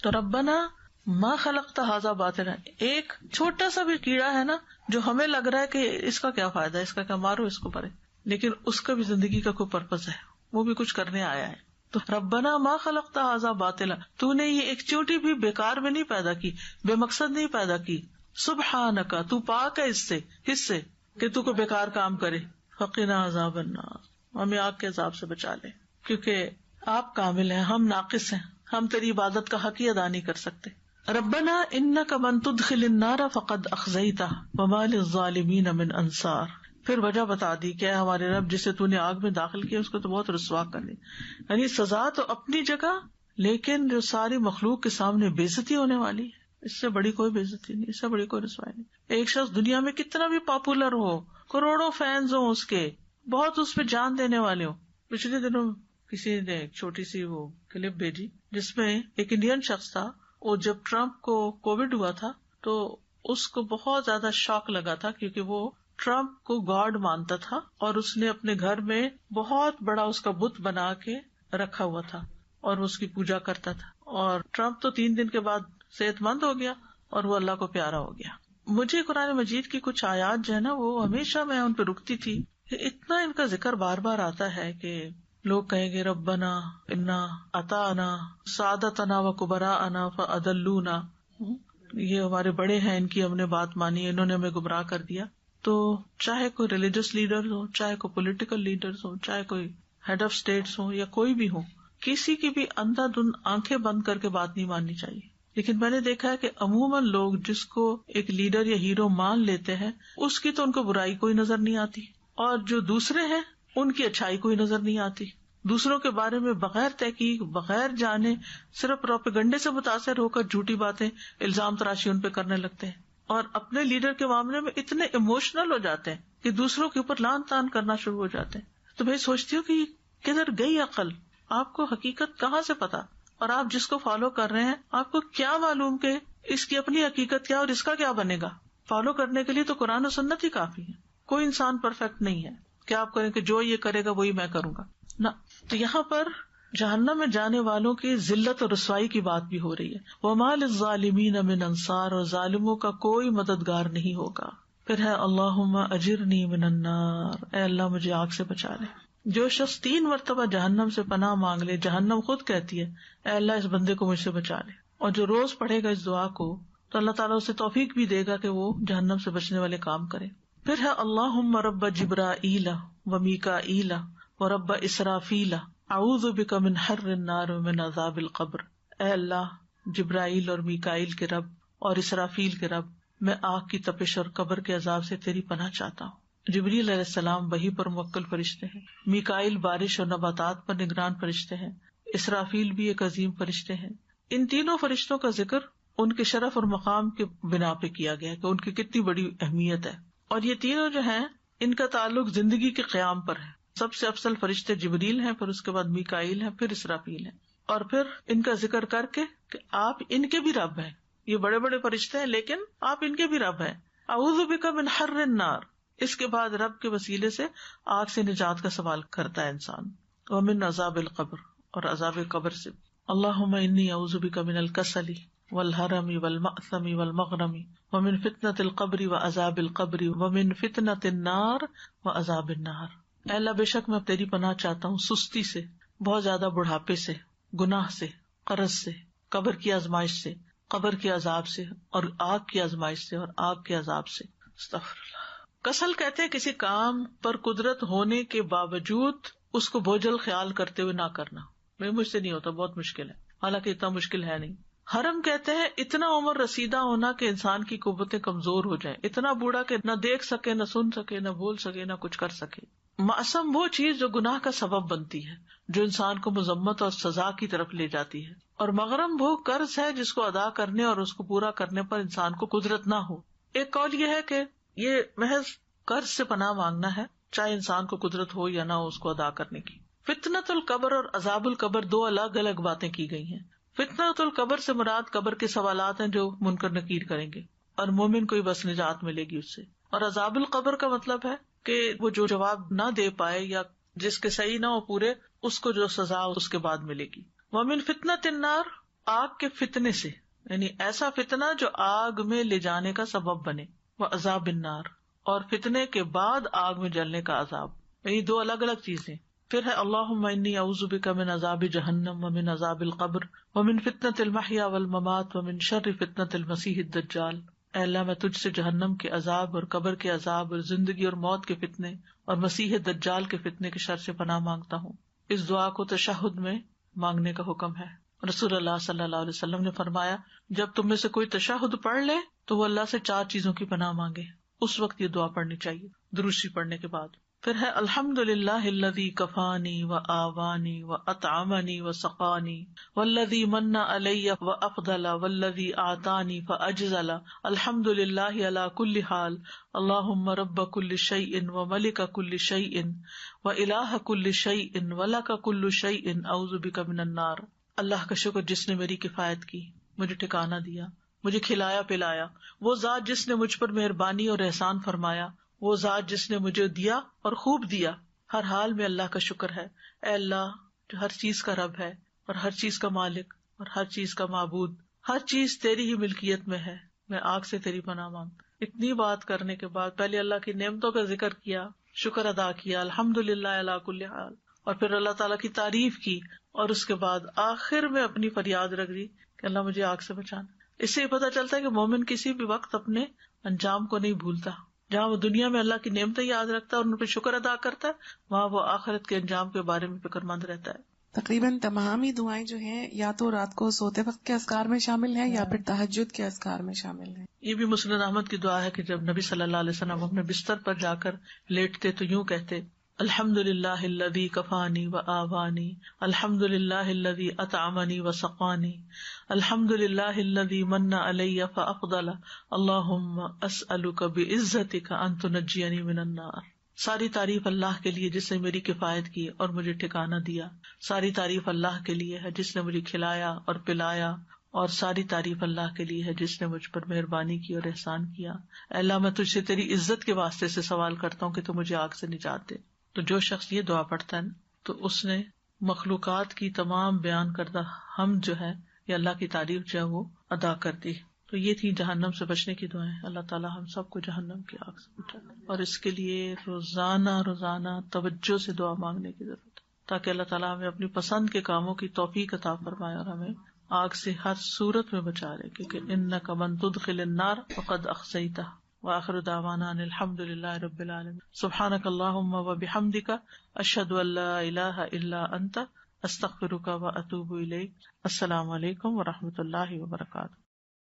تو ربنا ما خلقت ھذا باطلا، ایک چھوٹا سا بھی کیڑا ہے نا جو ہمیں لگ رہا ہے کہ اس کا کیا فائدہ ہے، اس کا کیا، مارو اس کو پرے، لیکن اس کا بھی زندگی کا کوئی پرپز ہے، وہ بھی کچھ کرنے آیا ہے. تو ربنا ما خلقت ھذا باطلا، تو نے یہ ایک چیونٹی بھی بیکار میں نہیں پیدا کی، بے مقصد نہیں پیدا کی. سبحانک، تو پاک ہے اس سے کہ تو کو بیکار کام کرے. فقنا عذاب النار، ہمیں آگ کے عذاب سے بچا لے، کیونکہ آپ کامل ہیں، ہم ناقص ہیں، ہم تیری عبادت کا حق ہی ادا نہیں کر سکتے. ربنا انک من تدخل النار فقد اخزیتہ وما للظالمین من انصار. پھر وجہ بتا دی کہ ہمارے رب جسے تو نے آگ میں داخل کیا اس کو تو بہت رسوا کر لی. یعنی سزا تو اپنی جگہ، لیکن جو ساری مخلوق کے سامنے بے عزتی ہونے والی ہے، اس سے بڑی کوئی بے عزتی نہیں، اس سے بڑی کوئی رسوائی نہیں. ایک شخص دنیا میں کتنا بھی پاپولر ہو، کروڑوں فینز ہوں اس کے، بہت اس پہ جان دینے والے ہوں. پچھلے دنوں کسی نے ایک چھوٹی سی وہ کلپ بھیجی جس میں ایک انڈین شخص تھا، وہ جب ٹرمپ کو کووڈ ہوا تھا تو اس کو بہت زیادہ شاک لگا تھا، کیونکہ وہ ٹرمپ کو گاڈ مانتا تھا، اور اس نے اپنے گھر میں بہت بڑا اس کا بت بنا کے رکھا ہوا تھا. اور اس کی پوجا کرتا تھا. اور ٹرمپ تو 3 دن کے بعد صحت مند ہو گیا اور وہ اللہ کو پیارا ہو گیا. مجھے قرآن مجید کی کچھ آیات جو ہے نا وہ ہمیشہ میں ان پہ رکتی تھی. اتنا ان کا ذکر بار بار آتا ہے کہ لوگ کہیں گے ربنا انا اطعنا سادتنا و کبراءنا فاضلونا، یہ ہمارے بڑے ہیں، ان کی ہم نے بات مانی، انہوں نے ہمیں گمراہ کر دیا. تو چاہے کوئی ریلیجس لیڈر ہو، چاہے کوئی پولیٹیکل لیڈرز ہو، چاہے کوئی ہیڈ آف اسٹیٹس ہو یا کوئی بھی ہو، کسی کی بھی اندھا دھند آنکھیں بند کر کے بات نہیں ماننی چاہیے. لیکن میں نے دیکھا ہے کہ عموماً لوگ جس کو ایک لیڈر یا ہیرو مان لیتے ہیں اس کی تو ان کو برائی کوئی نظر نہیں آتی، اور جو دوسرے ہیں ان کی اچھائی کوئی نظر نہیں آتی. دوسروں کے بارے میں بغیر تحقیق، بغیر جانے، صرف پروپیگنڈے سے متاثر ہو کر جھوٹی باتیں، الزام تراشی ان پہ کرنے لگتے ہیں، اور اپنے لیڈر کے معاملے میں اتنے ایموشنل ہو جاتے ہیں کہ دوسروں کے اوپر لان تان کرنا شروع ہو جاتے ہیں. تو میں سوچتی ہوں کہ کدھر گئی عقل؟ آپ کو حقیقت کہاں سے پتا؟ اور آپ جس کو فالو کر رہے ہیں آپ کو کیا معلوم کہ اس کی اپنی حقیقت کیا اور اس کا کیا بنے گا؟ فالو کرنے کے لیے تو قرآن و سنت ہی کافی ہے. کوئی انسان پرفیکٹ نہیں ہے کہ آپ کریں کہ جو یہ کرے گا وہی میں کروں گا نہ. تو یہاں پر جہنم میں جانے والوں کی ذلت اور رسوائی کی بات بھی ہو رہی ہے. وَمَا لِلظَّالِمِينَ مِنْ انصار، اور ظالموں کا کوئی مددگار نہیں ہوگا. پھر ہے اللہم اجرنی من النار، اے اللہ مجھے آگ سے بچا لے. جو شخص 3 مرتبہ جہنم سے پناہ مانگ لے، جہنم خود کہتی ہے اے اللہ اس بندے کو مجھ سے بچا لے، اور جو روز پڑھے گا اس دعا کو تو اللہ تعالیٰ اسے توفیق بھی دے گا کہ وہ جہنم سے بچنے والے کام کرے. پھر ہے اللہم رب جبرائیل و میکائیل و رب اسرافیل اعوذ بک من حر النار و من عذاب القبر. اے اللہ جبرائیل اور میکائیل کے رب اور اسرافیل کے رب، میں آگ کی تپش اور قبر کے عذاب سے تیری پناہ چاہتا ہوں. جبریل علیہ السلام وحی پر موکل فرشتے ہیں، میکائیل بارش اور نباتات پر نگران فرشتے ہیں، اسرافیل بھی ایک عظیم فرشتے ہیں. ان تینوں فرشتوں کا ذکر ان کے شرف اور مقام کے بنا پہ کیا گیا کہ ان کی کتنی بڑی اہمیت ہے. اور یہ تینوں جو ہیں ان کا تعلق زندگی کے قیام پر ہے. سب سے افضل فرشتے جبریل ہیں، پھر اس کے بعد میکائیل ہیں، پھر اسرافیل ہیں. اور پھر ان کا ذکر کر کے کہ آپ ان کے بھی رب ہیں. یہ بڑے بڑے فرشتے ہیں لیکن آپ ان کے بھی رب ہیں. اعوذ بک من حر النار، اس کے بعد رب کے وسیلے سے آگ سے نجات کا سوال کرتا ہے انسان. ومن عذاب القبر، اور عذاب قبر سے. اللہم انی اعوذ بک من الکسل والحرم والمأثم والمغرم ومن فتنة القبر وعذاب القبر ومن فتنة النار وعذاب النار. اے اللہ بے شک میں تیری پناہ چاہتا ہوں سستی سے، بہت زیادہ بڑھاپے سے، گناہ سے، قرض سے، قبر کی آزمائش سے، قبر کے عذاب سے، اور آگ کی آزمائش سے اور آگ کے عذاب سے. استغفر اللہ. کسل کہتے ہیں کسی کام پر قدرت ہونے کے باوجود اس کو بوجھل خیال کرتے ہوئے نہ کرنا. مجھ سے نہیں ہوتا، بہت مشکل ہے، حالانکہ اتنا مشکل ہے نہیں. حرم کہتے ہیں اتنا عمر رسیدہ ہونا کہ انسان کی قوتیں کمزور ہو جائیں، اتنا بوڑھا کہ نہ دیکھ سکے، نہ سن سکے، نہ بول سکے، نہ کچھ کر سکے. معصم وہ چیز جو گناہ کا سبب بنتی ہے، جو انسان کو مذمت اور سزا کی طرف لے جاتی ہے. اور مغرم وہ قرض ہے جس کو ادا کرنے اور اس کو پورا کرنے پر انسان کو قدرت نہ ہو. ایک قول یہ ہے کہ یہ محض قرض سے پناہ مانگنا ہے، چاہے انسان کو قدرت ہو یا نہ ہو اس کو ادا کرنے کی. فتنۃ القبر اور عذاب القبر 2 الگ الگ باتیں کی گئی ہیں. فتنۃ القبر سے مراد قبر کے سوالات ہیں جو منکر نکیر کریں گے اور مومن کو ہی بس نجات ملے گی اس سے. اور عذاب القبر کا مطلب ہے کہ وہ جو جواب نہ دے پائے یا جس کے صحیح نہ ہو پورے، اس کو جو سزا اس کے بعد ملے گی. ومن فتنۃ النار، آگ کے فتنے سے، یعنی ایسا فتنہ جو آگ میں لے جانے کا سبب بنے. وعذاب النار، اور فتنے کے بعد آگ میں جلنے کا عذاب. یعنی 2 الگ الگ چیزیں. پھر ہے اللہم انی اعوذ بک من عذاب جہنم ومن عذاب القبر ومن فتنۃ المحیا والممات ومن شر فتنۃ المسیح الدجال. اے اللہ میں تجھ سے جہنم کے عذاب اور قبر کے عذاب اور زندگی اور موت کے فتنے اور مسیح دجال کے فتنے کے شر سے پناہ مانگتا ہوں. اس دعا کو تشہد میں مانگنے کا حکم ہے. رسول اللہ صلی اللہ علیہ وسلم نے فرمایا جب تم میں سے کوئی تشہد پڑھ لے تو وہ اللہ سے 4 چیزوں کی پناہ مانگے. اس وقت یہ دعا پڑھنی چاہیے درود شریف پڑھنے کے بعد. پھر ہے الحمدللہ الذی کفانی و آوانی و اطعمنی و سقانی والذی من علی و افضل والذی اعطانی فاجزل الحمدللہ علی کل حال اللہم رب کل شیء و ملک کل شیء و الہ کل شیء و لک کل شیء اعوذ بک من النار. اللہ کا شکر جس نے میری کفایت کی، مجھے ٹھکانہ دیا، مجھے کھلایا پلایا، وہ ذات جس نے مجھ پر مہربانی اور احسان فرمایا، وہ ذات جس نے مجھے دیا اور خوب دیا. ہر حال میں اللہ کا شکر ہے. اے اللہ جو ہر چیز کا رب ہے، اور ہر چیز کا مالک اور ہر چیز کا معبود، ہر چیز تیری ہی ملکیت میں ہے، میں آگ سے تیری پناہ مانگتا. اتنی بات کرنے کے بعد پہلے اللہ کی نعمتوں کا ذکر کیا، شکر ادا کیا، الحمدللہ علی کل حال، اور پھر اللہ تعالیٰ کی تعریف کی، اور اس کے بعد آخر میں اپنی فریاد رکھ دی کہ اللہ مجھے آگ سے بچانا. اس سے یہ پتہ چلتا ہے کہ مومن کسی بھی وقت اپنے انجام کو نہیں بھولتا. جہاں وہ دنیا میں اللہ کی نعمتیں یاد رکھتا ہے اور ان پہ شکر ادا کرتا ہے، وہاں وہ آخرت کے انجام کے بارے میں فکر مند رہتا ہے. تقریباً تمام ہی دعائیں جو ہیں یا تو رات کو سوتے وقت کے اذکار میں شامل ہیں یا پھر تہجد کے اذکار میں شامل ہیں. یہ بھی مسند احمد کی دعا ہے کہ جب نبی صلی اللہ علیہ وسلم اپنے بستر پر جا کر لیٹتے تو یوں کہتے، الحمدللہ الذی کفانی و آوانی، الحمدللہ الذی اطعمنی و سقانی، الحمدللہ الذی من علی فافضل، اللہم اسألک بعزتک ان تنجینی من النار. ساری تعریف اللہ کے لیے جس نے میری کفایت کی اور مجھے ٹھکانہ دیا. ساری تعریف اللہ کے لیے ہے جس نے مجھے کھلایا اور پلایا، اور ساری تعریف اللہ کے لیے ہے جس نے مجھ پر مہربانی کی اور احسان کیا. اے اللہ میں تجھ سے تیری عزت کے واسطے سے سوال کرتا ہوں کہ تو مجھے آگ سے نجات دے. تو جو شخص یہ دعا پڑھتا ہے نا تو اس نے مخلوقات کی تمام بیان کردہ حمد جو ہے یا اللہ کی تعریف جو ہے وہ ادا کر دی. تو یہ تھی جہنم سے بچنے کی دعائیں. اللہ تعالیٰ ہم سب کو جہنم کی آگ سے بچائے، اور اس کے لیے روزانہ توجہ سے دعا مانگنے کی ضرورت ہے تاکہ اللہ تعالیٰ ہمیں اپنی پسند کے کاموں کی توفیق عطا فرمائے اور ہمیں آگ سے ہر صورت میں بچا لے، کیونکہ انک من تدخل النار فقد اخزیتہ. وآخر دعوانا ان الحمد للہ رب العالمین. سبحانک اللہم وبحمدک، اشہد ان لا الہ الا انت، استغفرک واتوب الیک. السلام علیکم ورحمۃ اللہ وبرکاتہ.